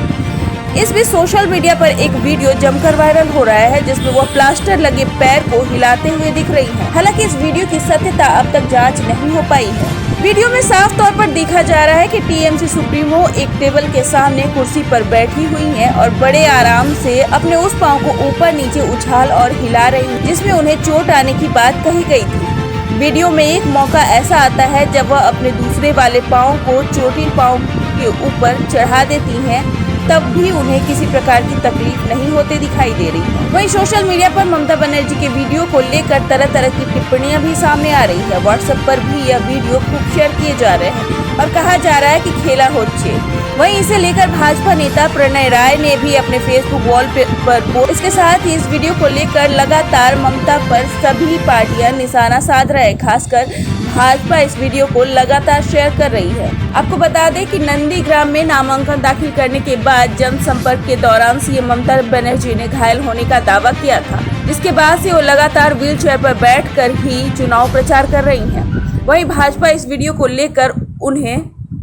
इस बीच सोशल मीडिया पर एक वीडियो जमकर वायरल हो रहा है जिसमें वह प्लास्टर लगे पैर को हिलाते हुए दिख रही हैं। हालांकि इस वीडियो की सत्यता अब तक जांच नहीं हो पाई है। वीडियो में साफ तौर पर देखा जा रहा है कि टीएमसी सुप्रीमो एक टेबल के सामने कुर्सी पर बैठी हुई हैं और बड़े आराम से अपने उस पांव को ऊपर नीचे उछाल और हिला रही हैं, जिसमें उन्हें चोट आने की बात कही गई थी। वीडियो में एक मौका ऐसा आता है जब वह अपने दूसरे वाले पांव को चोटिल पांव के ऊपर चढ़ा देती हैं, तब भी उन्हें किसी प्रकार की तकलीफ नहीं होते दिखाई दे रही है। वहीं सोशल मीडिया पर ममता बनर्जी के वीडियो को लेकर तरह तरह की टिप्पणियां भी सामने आ रही है। व्हाट्सएप पर भी यह वीडियो खूब शेयर किए जा रहे हैं और कहा जा रहा है कि खेला होच्छे। वहीं इसे लेकर भाजपा नेता प्रणय राय ने भी अपने फेसबुक वॉल पर पोस्ट। इसके साथ ही इस वीडियो को लेकर लगातार ममता पर सभी पार्टियां निशाना साध रहे, खासकर भाजपा इस वीडियो को लगातार शेयर कर रही है। आपको बता दें कि नंदीग्राम में नामांकन दाखिल करने के बाद जनसंपर्क के दौरान सीएम ममता बनर्जी ने घायल होने का दावा किया था, जिसके बाद से वो लगातार व्हीलचेयर पर बैठकर ही चुनाव प्रचार कर रही हैं। वहीं भाजपा इस वीडियो को लेकर उन्हें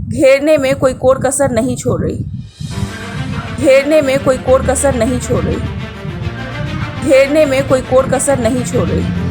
घेरने में कोई कोर कसर नहीं छोड़ रही। घेरने में कोई कोर कसर नहीं छोड़ रही। घेरने में कोई कोर कसर नहीं छोड़ रही।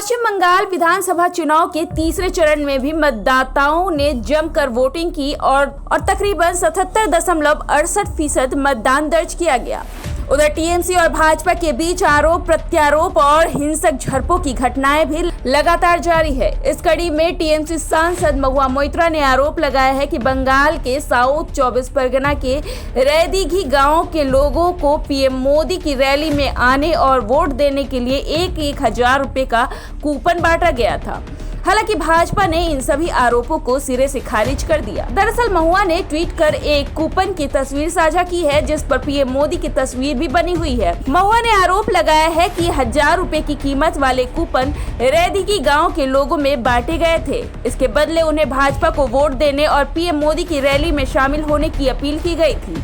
पश्चिम बंगाल विधानसभा चुनाव के तीसरे चरण में भी मतदाताओं ने जमकर वोटिंग की और तकरीबन 77.68% मतदान दर्ज किया गया। उधर टीएमसी और भाजपा के बीच आरोप प्रत्यारोप और हिंसक झड़पों की घटनाएं भी लगातार जारी है। इस कड़ी में टीएमसी सांसद महुआ मोइत्रा ने आरोप लगाया है कि बंगाल के साउथ 24 परगना के रैदीघी गांव के लोगों को पीएम मोदी की रैली में आने और वोट देने के लिए 1,000 रुपए का कूपन बांटा गया था। हालांकि भाजपा ने इन सभी आरोपों को सिरे से खारिज कर दिया। दरअसल महुआ ने ट्वीट कर एक कूपन की तस्वीर साझा की है जिस पर पीएम मोदी की तस्वीर भी बनी हुई है। महुआ ने आरोप लगाया है कि 1,000 रुपए की कीमत वाले कूपन रैदीघी गांव के लोगों में बांटे गए थे। इसके बदले उन्हें भाजपा को वोट देने और पीएम मोदी की रैली में शामिल होने की अपील की गई थी।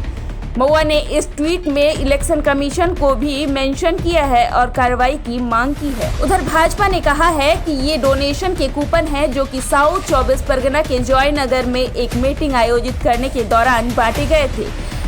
महुआ ने इस ट्वीट में इलेक्शन कमीशन को भी मेंशन किया है और कार्रवाई की मांग की है। उधर भाजपा ने कहा है कि ये डोनेशन के कूपन हैं जो कि साउथ 24 परगना के जॉयनगर में एक मीटिंग आयोजित करने के दौरान बांटे गए थे।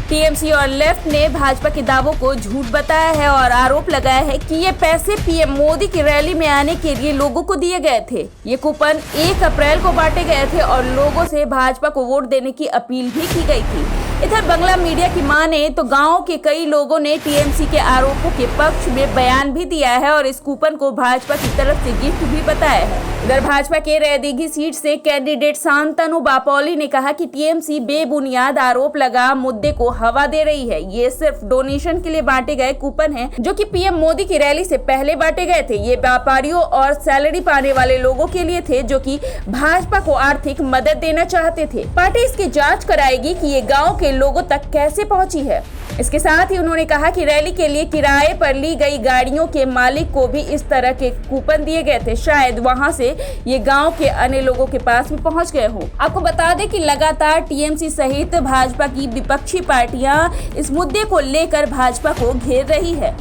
टीएमसी और लेफ्ट ने भाजपा के दावों को झूठ बताया है और आरोप लगाया है कि ये पैसे पीएम मोदी की रैली में आने के लिए लोगों को दिए गए थे। ये कूपन 1 अप्रैल को बांटे गए थे और लोगों से भाजपा को वोट देने की अपील भी की गई थी। इधर बंगला मीडिया की माने तो गांव के कई लोगों ने टीएमसी के आरोपों के पक्ष में बयान भी दिया है और इस कूपन को भाजपा की तरफ से गिफ्ट भी बताया है। इधर भाजपा के रैदीघी सीट से कैंडिडेट शांतनु बापोली ने कहा कि टीएमसी बेबुनियाद आरोप लगा मुद्दे को हवा दे रही है। ये सिर्फ डोनेशन के लिए बांटे गए कूपन हैं जो कि पीएम मोदी की रैली से पहले बांटे गए थे। ये व्यापारियों और सैलरी पाने वाले लोगों के लिए थे जो कि भाजपा को आर्थिक मदद देना चाहते थे। पार्टी इसकी जांच कराएगी कि ये गाँव के लोगों तक कैसे पहुंची है। इसके साथ ही उन्होंने कहा कि रैली के लिए किराए पर ली गई गाड़ियों के मालिक को भी इस तरह के कूपन दिए गए थे। शायद वहां से ये गांव के अन्य लोगों के पास में पहुंच गए हो। आपको बता दें कि लगातार टीएमसी सहित भाजपा की विपक्षी पार्टियां इस मुद्दे को लेकर भाजपा को घेर रही है।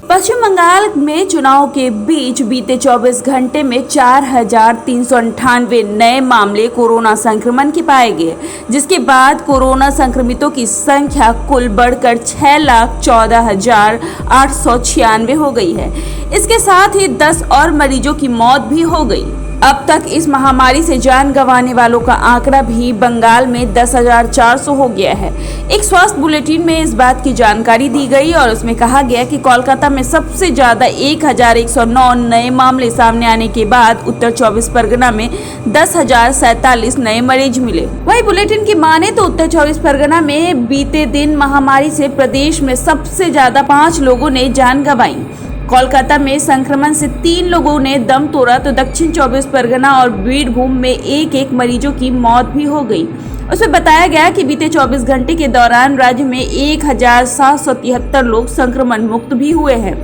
पश्चिम बंगाल में चुनाव के बीच बीते 24 घंटे में 4,398 नए मामले कोरोना संक्रमण के पाए गए, जिसके बाद कोरोना संक्रमितों की संख्या कुल बढ़कर 6,14,896 हो गई है। इसके साथ ही 10 और मरीजों की मौत भी हो गई। अब तक इस महामारी से जान गंवाने वालों का आंकड़ा भी बंगाल में 10,400 हो गया है। एक स्वास्थ्य बुलेटिन में इस बात की जानकारी दी गई और उसमें कहा गया कि कोलकाता में सबसे ज्यादा 1,109 नए मामले सामने आने के बाद उत्तर 24 परगना में 10,047 नए मरीज मिले। वही बुलेटिन की माने तो उत्तर 24 परगना में बीते दिन महामारी से प्रदेश में सबसे ज्यादा 5 लोगों ने जान गंवाई। कोलकाता में संक्रमण से 3 लोगों ने दम तोड़ा तो दक्षिण 24 परगना और बीरभूम में एक मरीजों की मौत भी हो गई। उसमें बताया गया कि बीते 24 घंटे के दौरान राज्य में 1,773 लोग संक्रमण मुक्त भी हुए हैं।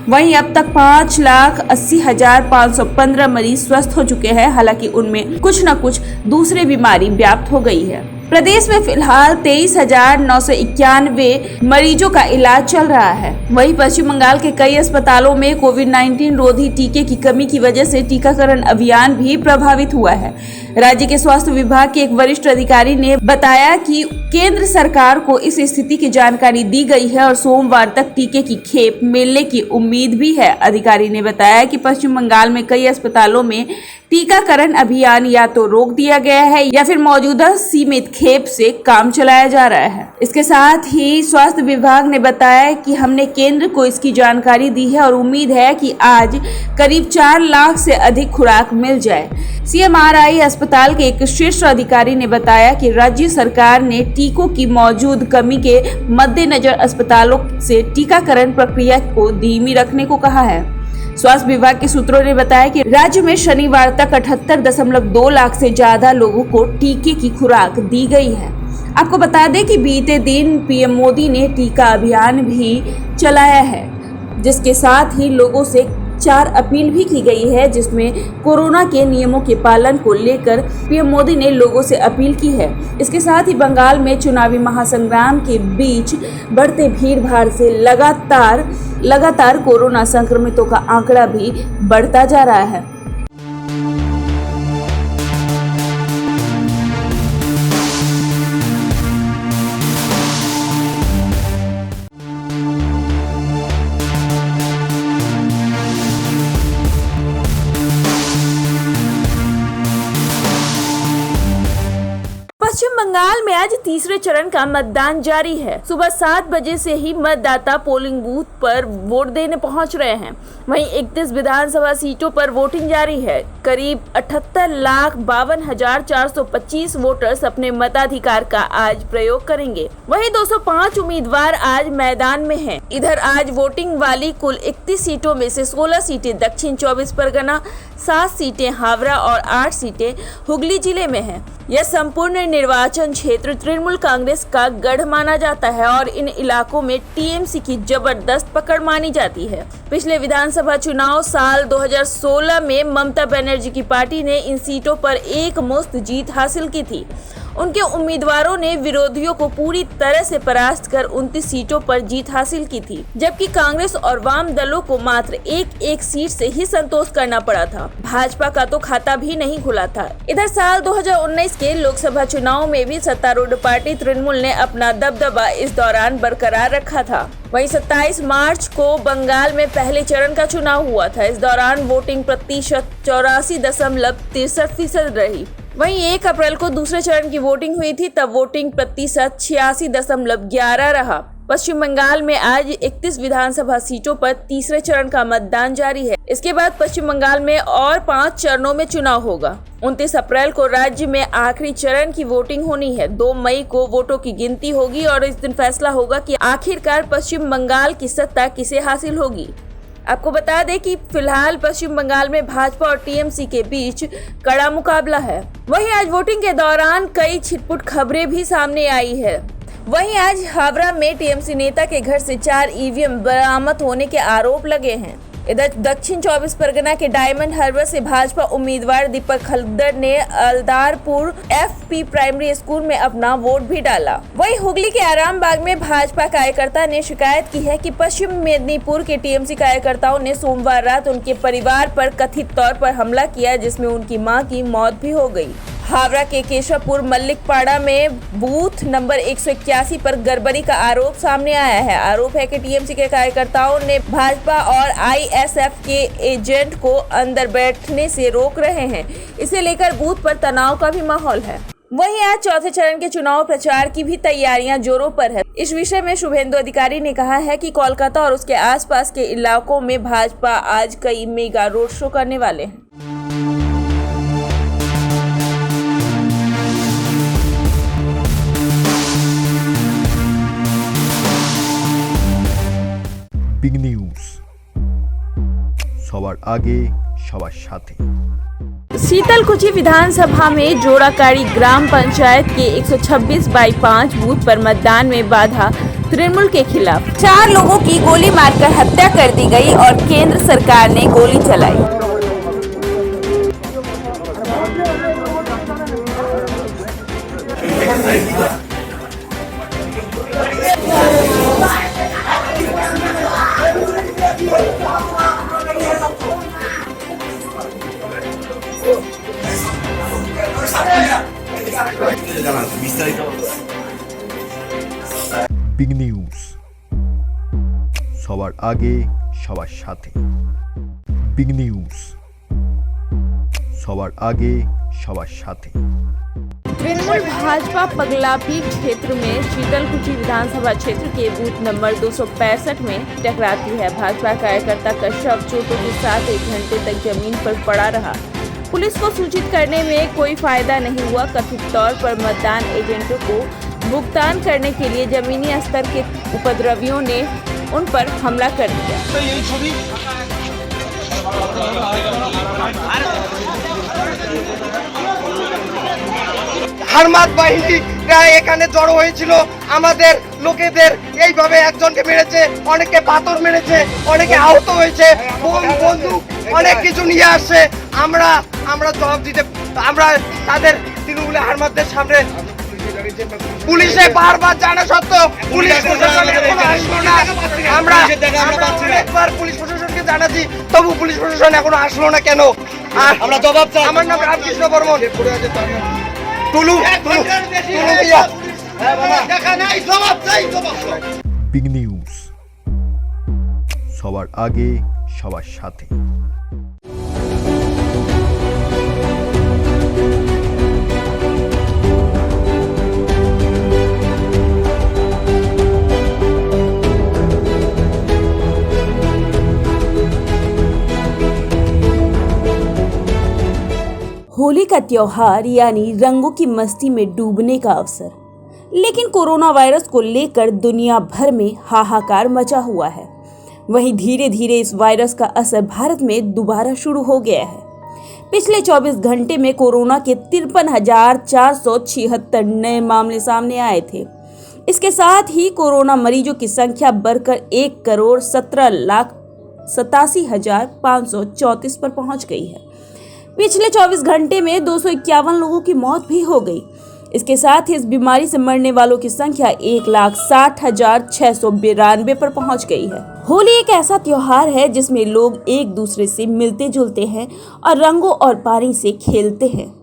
वहीं अब तक 5,80,515 मरीज स्वस्थ हो चुके हैं। हालांकि उनमें कुछ न कुछ दूसरी बीमारी व्याप्त हो गई है। प्रदेश में फिलहाल 23,991 मरीजों का इलाज चल रहा है। वहीं पश्चिम बंगाल के कई अस्पतालों में कोविड-19 रोधी टीके की कमी की वजह से टीकाकरण अभियान भी प्रभावित हुआ है। राज्य के स्वास्थ्य विभाग के एक वरिष्ठ अधिकारी ने बताया कि केंद्र सरकार को इस स्थिति की जानकारी दी गई है और सोमवार तक टीके की खेप मिलने की उम्मीद भी है। अधिकारी ने बताया कि पश्चिम बंगाल में कई अस्पतालों में टीकाकरण अभियान या तो रोक दिया गया है या फिर मौजूदा सीमित खेप से काम चलाया जा रहा है। इसके साथ ही स्वास्थ्य विभाग ने बताया कि हमने केंद्र को इसकी जानकारी दी है और उम्मीद है कि आज करीब 4 लाख से अधिक खुराक मिल जाए। CMRI अस्पताल के एक शीर्ष अधिकारी ने बताया कि राज्य सरकार ने टीकों की मौजूद कमी के मद्देनजर अस्पतालों से टीकाकरण प्रक्रिया को धीमी रखने को कहा है। स्वास्थ्य विभाग के सूत्रों ने बताया कि राज्य में शनिवार तक 78.2 लाख से ज्यादा लोगों को टीके की खुराक दी गई है। आपको बता दें कि बीते दिन पीएम मोदी ने टीका अभियान भी चलाया है, जिसके साथ ही लोगों से 4 अपील भी की गई है, जिसमें कोरोना के नियमों के पालन को लेकर पीएम मोदी ने लोगों से अपील की है। इसके साथ ही बंगाल में चुनावी महासंग्राम के बीच बढ़ते भीड़-भाड़ से लगातार कोरोना संक्रमितों का आंकड़ा भी बढ़ता जा रहा है। पश्चिम बंगाल में आज तीसरे चरण का मतदान जारी है। सुबह 7 बजे से ही मतदाता पोलिंग बूथ पर वोट देने पहुंच रहे हैं। वहीं 31 विधानसभा सीटों पर वोटिंग जारी है। करीब 78,52,425 वोटर्स अपने मताधिकार का आज प्रयोग करेंगे। वहीं 205 उम्मीदवार आज मैदान में हैं। इधर आज वोटिंग वाली कुल 31 सीटों में से 16 सीटें दक्षिण 24 परगना, 7 सीटें हावड़ा और 8 सीटें हुगली जिले में हैं। यह संपूर्ण निर्वाचन क्षेत्र तृणमूल कांग्रेस का गढ़ माना जाता है और इन इलाकों में टीएमसी की जबरदस्त पकड़ मानी जाती है। पिछले विधानसभा चुनाव साल 2016 में ममता बनर्जी की पार्टी ने इन सीटों पर एकमुश्त जीत हासिल की थी। उनके उम्मीदवारों ने विरोधियों को पूरी तरह से परास्त कर 29 सीटों पर जीत हासिल की थी, जबकि कांग्रेस और वाम दलों को मात्र एक सीट से ही संतोष करना पड़ा था। भाजपा का तो खाता भी नहीं खुला था। इधर साल 2019 के लोकसभा चुनाव में भी सत्तारूढ़ पार्टी तृणमूल ने अपना दबदबा इस दौरान बरकरार रखा था। वहीं 27 मार्च को बंगाल में पहले चरण का चुनाव हुआ था। इस दौरान वोटिंग प्रतिशत 84.63% रही। वहीं 1 अप्रैल को दूसरे चरण की वोटिंग हुई थी, तब वोटिंग प्रतिशत 86.11 रहा। पश्चिम बंगाल में आज 31 विधानसभा सीटों पर तीसरे चरण का मतदान जारी है। इसके बाद पश्चिम बंगाल में और 5 चरणों में चुनाव होगा। 29 अप्रैल को राज्य में आखिरी चरण की वोटिंग होनी है। 2 मई को वोटों की गिनती होगी और इस दिन फैसला होगा कि आखिरकार पश्चिम बंगाल की सत्ता किसे हासिल होगी। आपको बता दें कि फिलहाल पश्चिम बंगाल में भाजपा और टीएमसी के बीच कड़ा मुकाबला है। वहीं आज वोटिंग के दौरान कई छिटपुट खबरें भी सामने आई है। वहीं आज हावड़ा में टीएमसी नेता के घर से 4 ईवीएम बरामद होने के आरोप लगे हैं। इधर दक्षिण 24 परगना के डायमंड हार्बर से भाजपा उम्मीदवार दीपक खलदर ने अलदारपुर एफपी प्राइमरी स्कूल में अपना वोट भी डाला। वहीं हुगली के आरामबाग में भाजपा कार्यकर्ता ने शिकायत की है कि पश्चिम मेदिनीपुर के टीएमसी कार्यकर्ताओं ने सोमवार रात उनके परिवार पर कथित तौर पर हमला किया, जिसमें उनकी मां की मौत भी हो गई। हावड़ा के केशवपुर मल्लिकपाड़ा में बूथ नंबर 181 पर गड़बड़ी का आरोप सामने आया है। आरोप है कि टीएमसी के कार्यकर्ताओं ने भाजपा और आईएसएफ के एजेंट को अंदर बैठने से रोक रहे हैं। इसे लेकर बूथ पर तनाव का भी माहौल है। वहीं आज चौथे चरण के चुनाव प्रचार की भी तैयारियां जोरों पर है। इस विषय में शुभेंदु अधिकारी ने कहा है कि कोलकाता और उसके आसपास के इलाकों में भाजपा आज कई मेगा रोड शो करने वाले हैं। बिग न्यूज सवार आगे सवार साथे। शीतलकुची विधानसभा में जोड़ाकारी ग्राम पंचायत के 126/5 बूथ पर मतदान में बाधा तृणमूल के खिलाफ। 4 लोगों की गोली मारकर हत्या कर दी गई और केंद्र सरकार ने गोली चलाई। बिग न्यूज सवार आगे सवार साथे। बिग न्यूज सवार आगे सवार साथे। तृणमूल भाजपा पगलापी क्षेत्र में शीतलकुची विधानसभा क्षेत्र के बूथ नंबर 265 में टकराती है। भाजपा कार्यकर्ता का शव चोटों के साथ 1 घंटे तक जमीन पर पड़ा रहा। पुलिस को सूचित करने में कोई फायदा नहीं हुआ। कथित तौर पर मतदान एजेंटों को भुगतान करने के लिए जमीनी स्तर के उपद्रवियों ने उन पर हमला कर दिया। হারমাত বাহিনীরা এখানে জড়ো হয়েছিল, আমাদের লোকেদের এইভাবে একজনকে মেরেছে, অনেকে পাথর মেরেছে, অনেকে আহত হয়েছে, বন্দুক অনেক কিছু নিয়ে আসছে। আমরা জবাব দিতে, আমরা তাদের তৃণমূলের হারমাতদের সামনে পুলিশে বারবার জানা সত্ত্বেও পুলিশ প্রশাসন এখনো আসলো না। আমরা একবার পুলিশ প্রশাসনকে জানাচ্ছি, তবু পুলিশ প্রশাসন এখনো আসলো না কেন? আমরা জবাব চাই। আমার নাম রামকৃষ্ণ বর্মন। টুলু বিগ নিউজ, সবার আগে সবার সাথে। होली का त्योहार यानी रंगों की मस्ती में डूबने का अवसर, लेकिन कोरोना वायरस को लेकर दुनिया भर में हाहाकार मचा हुआ है। वहीं धीरे धीरे इस वायरस का असर भारत में दोबारा शुरू हो गया है। पिछले 24 घंटे में कोरोना के 53,476 नए मामले सामने आए थे। इसके साथ ही कोरोना मरीजों की संख्या बढ़कर 1,17,87,534 पर पहुंच गई है। पिछले 24 घंटे में 251 लोगों की मौत भी हो गई। इसके साथ ही इस बीमारी से मरने वालों की संख्या 1,60,692 पर पहुंच गई है। होली एक ऐसा त्योहार है जिसमें लोग एक दूसरे से मिलते जुलते हैं और रंगों और पानी से खेलते हैं।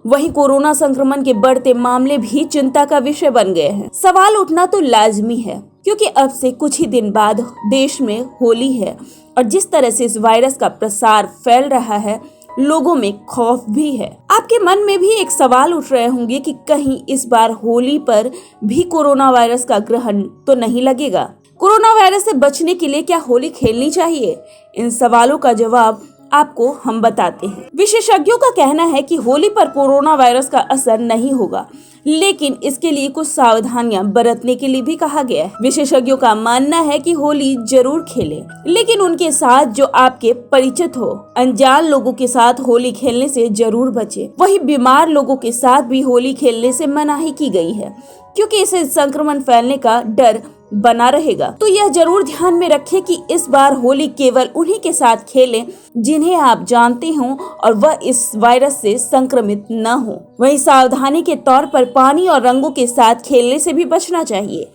वहीं कोरोना संक्रमण के बढ़ते मामले भी चिंता का विषय बन गए हैं। सवाल उठना तो लाजमी है, क्योंकि अब से कुछ ही दिन बाद देश में होली है और जिस तरह से इस वायरस का प्रसार फैल रहा है, लोगों में खौफ भी है। आपके मन में भी एक सवाल उठ रहे होंगे कि कहीं इस बार होली पर भी कोरोना वायरस का ग्रहण तो नहीं लगेगा। कोरोना वायरस से बचने के लिए क्या होली खेलनी चाहिए? इन सवालों का जवाब आपको हम बताते हैं। विशेषज्ञों का कहना है कि होली पर कोरोना वायरस का असर नहीं होगा, लेकिन इसके लिए कुछ सावधानियां बरतने के लिए भी कहा गया है। विशेषज्ञों का मानना है कि होली जरूर खेलें, लेकिन उनके साथ जो आपके परिचित हो। अनजान लोगों के साथ होली खेलने से जरूर बचें। वहीं बीमार लोगों के साथ भी होली खेलने से मनाही की गई है, क्योंकि इससे संक्रमण फैलने का डर बना रहेगा। तो यह जरूर ध्यान में रखें कि इस बार होली केवल उन्हीं के साथ खेलें जिन्हें आप जानते हों और वह इस वायरस से संक्रमित न हो। वहीं सावधानी के तौर पर पानी और रंगों के साथ खेलने से भी बचना चाहिए,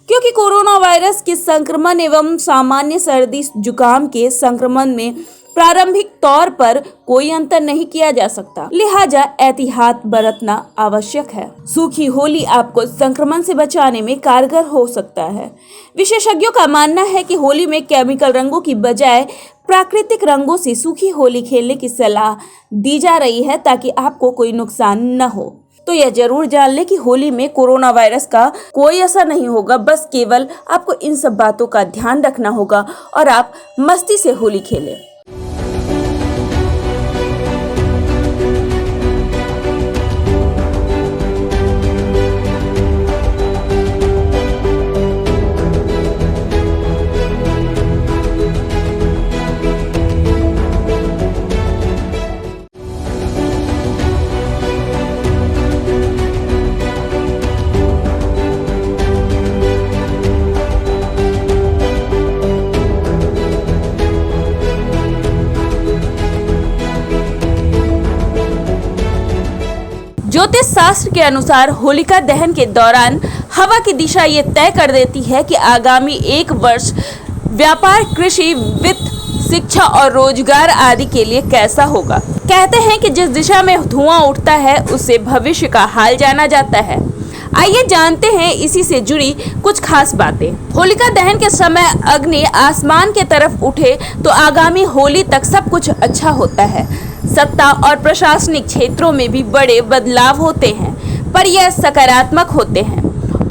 क्योंकि कोरोना वायरस के संक्रमण एवं सामान्य सर्दी जुकाम के संक्रमण में प्रारंभिक तौर पर कोई अंतर नहीं किया जा सकता, लिहाजा एहतियात बरतना आवश्यक है। सूखी होली आपको संक्रमण से बचाने में कारगर हो सकता है। विशेषज्ञों का मानना है कि होली में केमिकल रंगों की बजाय प्राकृतिक रंगों से सूखी होली खेलने की सलाह दी जा रही है, ताकि आपको कोई नुकसान न हो। तो यह जरूर जान ले कि होली में कोरोना वायरस का कोई असर नहीं होगा, बस केवल आपको इन सब बातों का ध्यान रखना होगा और आप मस्ती से होली खेलें। ज्योतिष शास्त्र के अनुसार होलिका दहन के दौरान हवा की दिशा ये तय कर देती है कि आगामी 1 वर्ष व्यापार, कृषि, वित्त, शिक्षा और रोजगार आदि के लिए कैसा होगा। कहते हैं कि जिस दिशा में धुआं उठता है उससे भविष्य का हाल जाना जाता है। आइए जानते हैं इसी से जुड़ी कुछ खास बातें। होलिका दहन के समय अग्नि आसमान के तरफ उठे तो आगामी होली तक सब कुछ अच्छा होता है। सत्ता और प्रशासनिक क्षेत्रों में भी बड़े बदलाव होते हैं, पर यह सकारात्मक होते हैं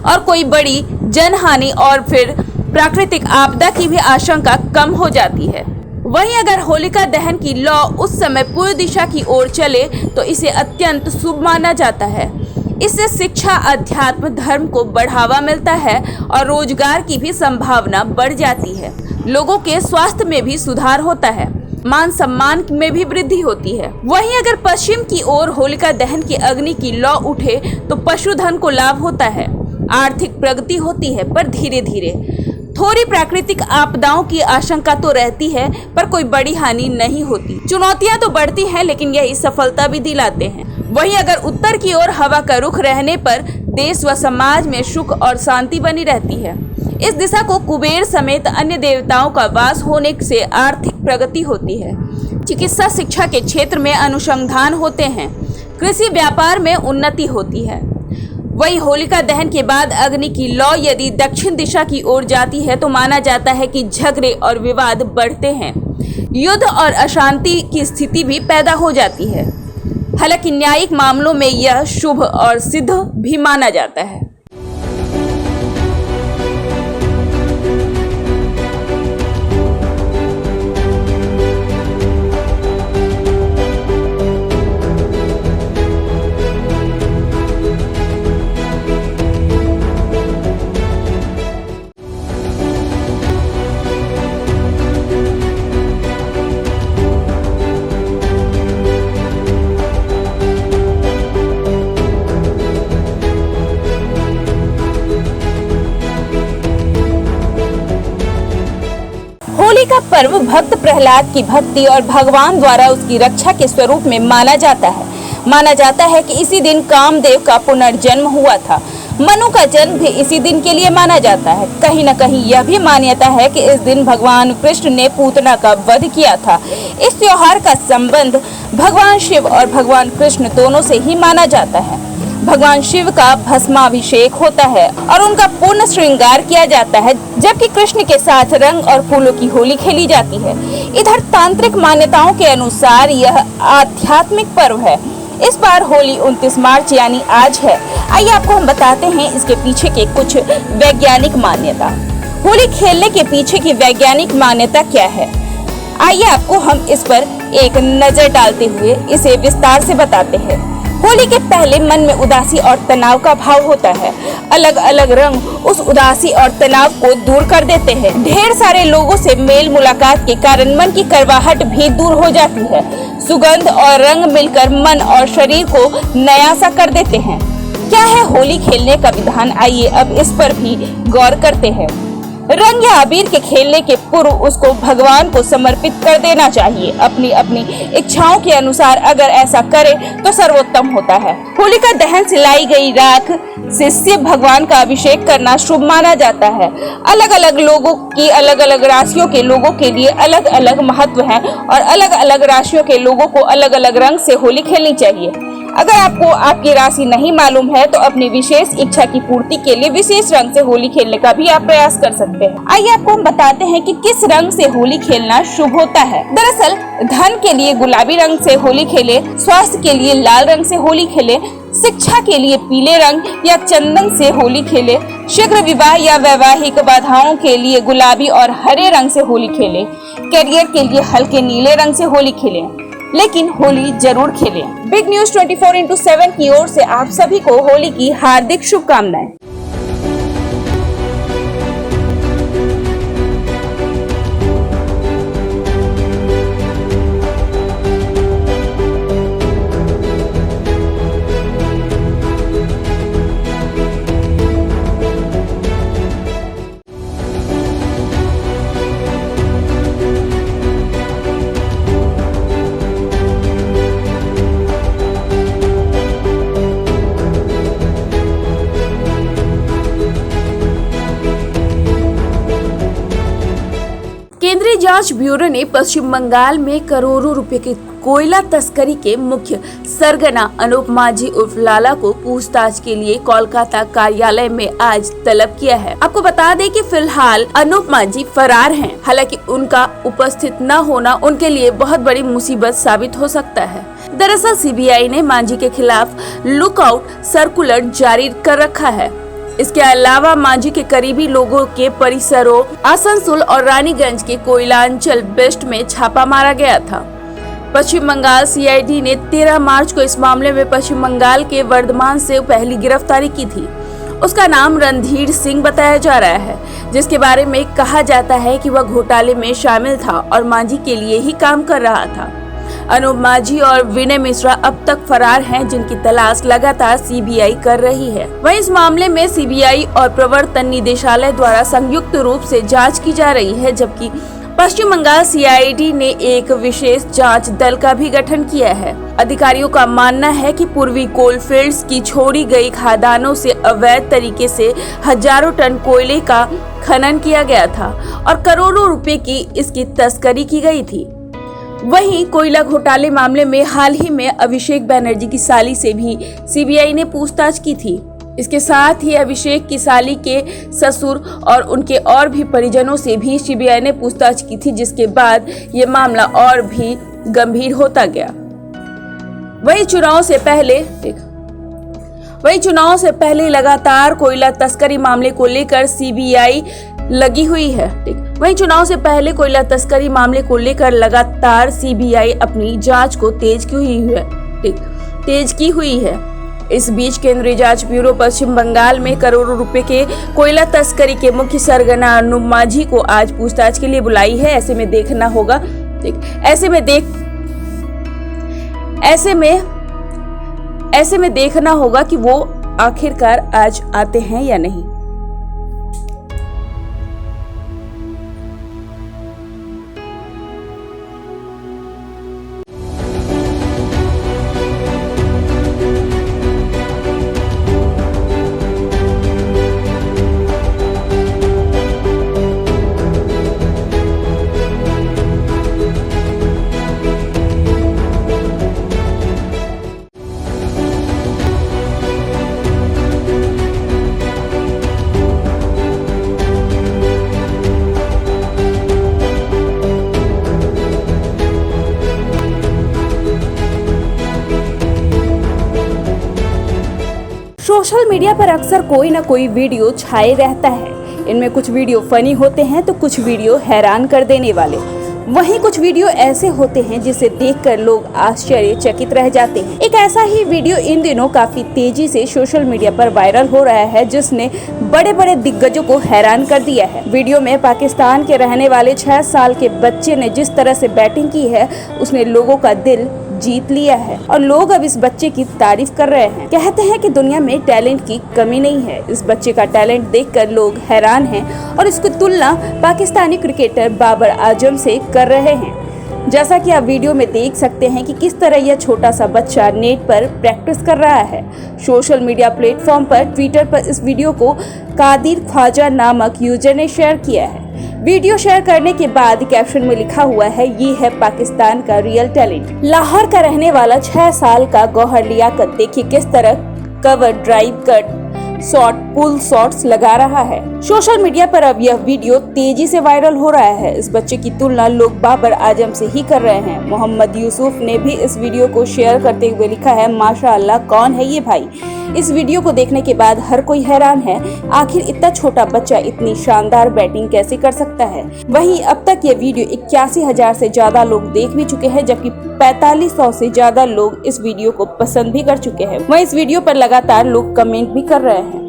और कोई बड़ी जनहानि और फिर प्राकृतिक आपदा की भी आशंका कम हो जाती है। वहीं अगर होलिका दहन की लौ उस समय पूर्व दिशा की ओर चले तो इसे अत्यंत शुभ माना जाता है। इससे शिक्षा, अध्यात्म, धर्म को बढ़ावा मिलता है और रोजगार की भी संभावना बढ़ जाती है। लोगों के स्वास्थ्य में भी सुधार होता है। मान सम्मान में भी वृद्धि होती है। वहीं अगर पश्चिम की ओर होलिका दहन की अग्नि की लौ उठे तो पशुधन को लाभ होता है, आर्थिक प्रगति होती है, पर धीरे धीरे। थोड़ी प्राकृतिक आपदाओं की आशंका तो रहती है, पर कोई बड़ी हानि नहीं होती। चुनौतियां तो बढ़ती हैं, लेकिन यही सफलता भी दिलाते हैं। वहीं अगर उत्तर की ओर हवा का रुख रहने पर देश व समाज में सुख और शांति बनी रहती है। इस दिशा को कुबेर समेत अन्य देवताओं का वास होने से आर्थिक प्रगति होती है, चिकित्सा शिक्षा के क्षेत्र में अनुसंधान होते हैं, कृषि व्यापार में उन्नति होती है। वही होलिका दहन के बाद अग्नि की लौ यदि दक्षिण दिशा की ओर जाती है तो माना जाता है कि झगड़े और विवाद बढ़ते हैं, युद्ध और अशांति की स्थिति भी पैदा हो जाती है। हालांकि न्यायिक मामलों में यह शुभ और सिद्ध भी माना जाता है। होली का पर्व भक्त प्रहलाद की भक्ति और भगवान द्वारा उसकी रक्षा के स्वरूप में माना जाता है। माना जाता है कि इसी दिन कामदेव का पुनर्जन्म हुआ था। मनु का जन्म भी इसी दिन के लिए माना जाता है। कहीं न कहीं यह भी मान्यता है कि इस दिन भगवान कृष्ण ने पूतना का वध किया था। इस त्योहार का संबंध भगवान शिव और भगवान कृष्ण दोनों से ही माना जाता है। भगवान शिव का भस्माभिषेक होता है और उनका पूर्ण श्रृंगार किया जाता है, जबकि कृष्ण के साथ रंग और फूलों की होली खेली जाती है। इधर तांत्रिक मान्यताओं के अनुसार यह आध्यात्मिक पर्व है। इस बार होली 29 मार्च यानी आज है। आइए आपको हम बताते हैं इसके पीछे के कुछ वैज्ञानिक मान्यता। होली खेलने के पीछे की वैज्ञानिक मान्यता क्या है, आइए आपको हम इस पर एक नजर डालते हुए इसे विस्तार से बताते हैं। होली के पहले मन में उदासी और तनाव का भाव होता है। अलग अलग रंग उस उदासी और तनाव को दूर कर देते हैं। ढेर सारे लोगों से मेल मुलाकात के कारण मन की करवाहट भी दूर हो जाती है। सुगंध और रंग मिलकर मन और शरीर को नया सा कर देते हैं। क्या है होली खेलने का विधान, आइए अब इस पर भी गौर करते हैं। रंग या अबीर के खेलने के पूर्व उसको भगवान को समर्पित कर देना चाहिए। अपनी अपनी इच्छाओं के अनुसार अगर ऐसा करे तो सर्वोत्तम होता है। होलिका दहन से लाई गई राख से शिव भगवान का अभिषेक करना शुभ माना जाता है। अलग अलग लोगों की अलग अलग राशियों के लोगों के लिए अलग अलग महत्व है और अलग अलग राशियों के लोगों को अलग अलग रंग से होली खेलनी चाहिए। अगर आपको आपकी राशि नहीं मालूम है तो अपनी विशेष इच्छा की पूर्ति के लिए विशेष रंग से होली खेलने का भी आप प्रयास कर सकते हैं। आइए आपको हम बताते हैं कि किस रंग से होली खेलना शुभ होता है। दरअसल धन के लिए गुलाबी रंग से होली खेले, स्वास्थ्य के लिए लाल रंग से होली खेले, शिक्षा के लिए पीले रंग या चंदन से होली खेले, शीघ्र विवाह या वैवाहिक बाधाओं के लिए गुलाबी और हरे रंग से होली खेले, करियर के लिए हल्के नीले रंग से होली खेले, लेकिन होली जरूर खेलें। बिग न्यूज 24x7 की ओर से आप सभी को होली की हार्दिक शुभकामनाएं। केंद्रीय जांच ब्यूरो ने पश्चिम बंगाल में करोड़ों रुपए की कोयला तस्करी के मुख्य सरगना अनूप माझी उर्फ लाला को पूछताछ के लिए कोलकाता कार्यालय में आज तलब किया है। आपको बता दें कि फिलहाल अनूप माझी फरार हैं। हालांकि उनका उपस्थित न होना उनके लिए बहुत बड़ी मुसीबत साबित हो सकता है। दरअसल सीबीआई ने माझी के खिलाफ लुकआउट सर्कुलर जारी कर रखा है। इसके अलावा माझी के करीबी लोगों के परिसरों आसनसोल और रानीगंज के कोयलांचल वेस्ट में छापा मारा गया था। पश्चिम बंगाल सीआईडी ने 13 मार्च को इस मामले में पश्चिम बंगाल के वर्धमान से पहली गिरफ्तारी की थी उसका नाम रणधीर सिंह बताया जा रहा है, जिसके बारे में कहा जाता है कि वह घोटाले में शामिल था और मांझी के लिए ही काम कर रहा था। अनूप मांझी और विनय मिश्रा अब तक फरार हैं, जिनकी तलाश लगातार सीबीआई कर रही है। वहीं इस मामले में सीबीआई और प्रवर्तन निदेशालय द्वारा संयुक्त रूप से जांच की जा रही है, जबकि पश्चिम बंगाल सीआईडी ने एक विशेष जांच दल का भी गठन किया है। अधिकारियों का मानना है कि पूर्वी कोलफील्ड्स की छोड़ी गई खादानों से अवैध तरीके से हजारों टन कोयले का खनन किया गया था और करोड़ों रुपए की इसकी तस्करी की गई थी। वहीं कोयला घोटाले मामले में हाल ही में अभिषेक बनर्जी की साली से भी सीबीआई ने पूछताछ की थी। इसके साथ ही अभिषेक की साली के ससुर और उनके और भी परिजनों से भी सीबीआई ने पूछताछ की थी, जिसके बाद ये मामला और भी गंभीर होता गया। वहीं चुनाव से पहले लगातार कोयला तस्करी मामले को लेकर सीबीआई लगी हुई है। वहीं चुनाव से पहले कोयला तस्करी मामले को लेकर लगातार सीबीआई अपनी जांच को तेज की हुई है। इस बीच केंद्रीय जांच ब्यूरो पश्चिम बंगाल में करोड़ों रुपए के कोयला तस्करी के मुख्य सरगना अनूप मांझी को आज पूछताछ के लिए बुलाई है। ऐसे में देखना होगा कि वो आखिरकार आज आते हैं या नहीं। सोशल मीडिया पर अक्सर कोई ना कोई वीडियो छाए रहता है। इनमें कुछ वीडियो फनी होते हैं तो कुछ वीडियो हैरान कर देने वाले। वहीं कुछ वीडियो ऐसे होते हैं जिसे देखकर लोग आश्चर्यचकित रह जाते हैं। एक ऐसा ही वीडियो इन दिनों काफी तेजी से सोशल मीडिया पर वायरल हो रहा है, जिसने बड़े बड़े दिग्गजों को हैरान कर दिया है। वीडियो में पाकिस्तान के रहने वाले 6 साल के बच्चे ने जिस तरह से बैटिंग की है, उसने लोगों का दिल जीत लिया है और लोग अब इस बच्चे की तारीफ कर रहे हैं। कहते हैं कि दुनिया में टैलेंट की कमी नहीं है। इस बच्चे का टैलेंट देखकर लोग हैरान हैं और इसकी तुलना पाकिस्तानी क्रिकेटर बाबर आजम से कर रहे हैं। जैसा कि आप वीडियो में देख सकते हैं कि किस तरह यह छोटा सा बच्चा नेट पर प्रैक्टिस कर रहा है। सोशल मीडिया प्लेटफॉर्म पर ट्विटर पर इस वीडियो को कादिर ख्वाजा नामक यूजर ने शेयर किया है। वीडियो शेयर करने के बाद कैप्शन में लिखा हुआ है, ये है पाकिस्तान का रियल टैलेंट। लाहौर का रहने वाला 6 साल का गौहर लियाकत देखिए किस तरह कवर ड्राइव कट शॉट पुल शॉट्स लगा रहा है। सोशल मीडिया पर अब यह वीडियो तेजी से वायरल हो रहा है। इस बच्चे की तुलना लोग बाबर आजम से ही कर रहे हैं। मोहम्मद यूसुफ ने भी इस वीडियो को शेयर करते हुए लिखा है, माशाअल्लाह कौन है ये भाई। इस वीडियो को देखने के बाद हर कोई हैरान है, आखिर इतना छोटा बच्चा इतनी शानदार बैटिंग कैसे कर सकता है। वहीं अब तक ये वीडियो 81,000 से ज्यादा लोग देख भी चुके हैं, जबकि 4500 से ज्यादा लोग इस वीडियो को पसंद भी कर चुके हैं। वहीं इस वीडियो पर लगातार लोग कमेंट भी कर रहे हैं।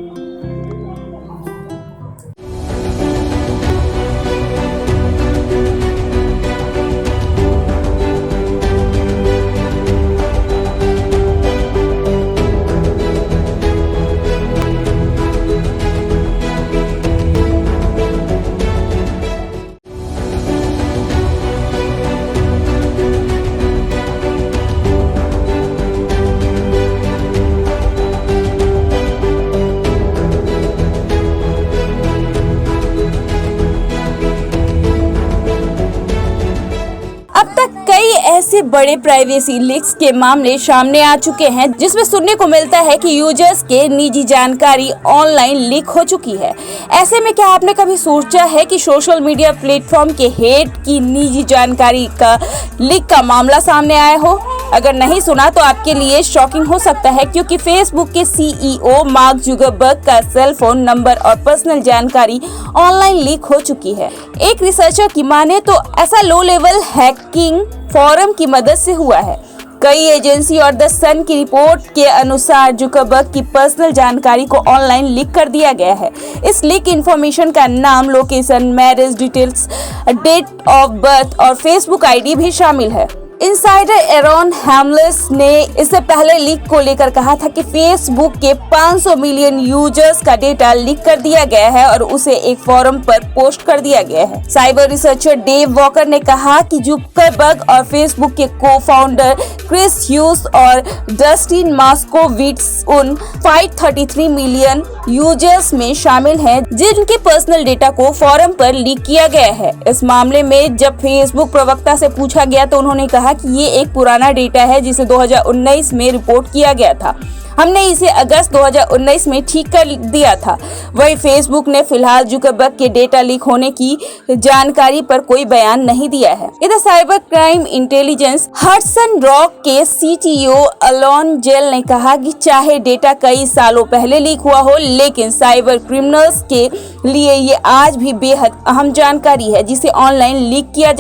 ऐसे बड़े प्राइवेसी लीक्स के मामले सामने आ चुके हैं, जिसमें सुनने को मिलता है कि यूजर्स के निजी जानकारी ऑनलाइन लीक हो चुकी है। ऐसे में क्या आपने कभी सोचा है कि सोशल मीडिया प्लेटफॉर्म के हेड की निजी जानकारी का लीक का मामला सामने आया हो? अगर नहीं सुना तो आपके लिए शॉकिंग हो सकता है, क्योंकि फेसबुक के सीईओ मार्क जुकरबर्ग का सेल फोन नंबर और पर्सनल जानकारी ऑनलाइन लीक हो चुकी है। एक रिसर्चर की माने तो ऐसा लो लेवल हैकिंग फोरम की मदद से हुआ है। कई एजेंसी और द सन की रिपोर्ट के अनुसार जुकरबर्ग की पर्सनल जानकारी को ऑनलाइन लीक कर दिया गया है। इस लीक इंफॉर्मेशन का नाम, location, marriage details, date of birth और फेसबुक आईडी भी शामिल है। इनसाइडर एरॉन हैमलेस ने इससे पहले लीक को लेकर कहा था कि फेसबुक के 500 मिलियन यूजर्स का डेटा लीक कर दिया गया है और उसे एक फोरम पर पोस्ट कर दिया गया है। साइबर रिसर्चर डेव वॉकर ने कहा कि जुकरबर्ग और फेसबुक के को-फाउंडर क्रिस ह्यूज और डस्टिन मॉस्कोविट्ज उन 533 मिलियन यूजर्स में शामिल हैं जिनके पर्सनल डेटा को फोरम पर लीक किया गया है। इस मामले में जब फेसबुक प्रवक्ता से पूछा गया तो उन्होंने कहा कि ये एक पुराना डेटा है जिसे 2019 में रिपोर्ट किया गया था। हमने इसे अगस्त 2019 में ठीक कर दिया था। वही फेसबुक ने फिलहाल जुकरबर्ग के डेटा लीक होने की जानकारी पर कोई बयान नहीं दिया है। इधर cyber crime intelligence Hudson rock के सीटीओ अलोन जेल ने कहा कि चाहे डेटा कई सालों पहले लीक हुआ हो, लेकिन साइबर क्रिमिनल्स के लिए ये आज भी बेहद अहम जानकारी है जिसे ऑनलाइन लीक किया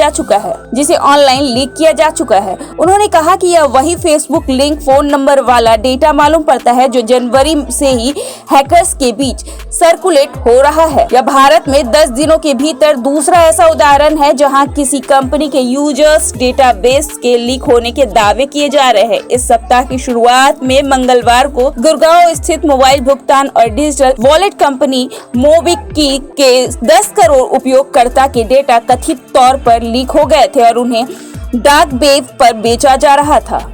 जा चुका है। उन्होंने कहा कि यह वही फेसबुक लिंक फोन नंबर वाला डेटा मालूम पड़ता है जो जनवरी से ही हैकर्स के बीच सर्कुलेट हो रहा है। यह भारत में 10 दिनों के भीतर दूसरा ऐसा उदाहरण है जहां किसी कंपनी के यूजर्स डेटाबेस के लीक होने के दावे किए जा रहे हैं। इस सप्ताह की शुरुआत में मंगलवार को गुड़गांव स्थित मोबाइल भुगतान और डिजिटल वॉलेट कंपनी मोबिक्विक के 10 करोड़ उपयोगकर्ता के डेटा कथित तौर पर लीक हो गए थे और उन्हें डार्क वेब पर बेचा जा रहा था।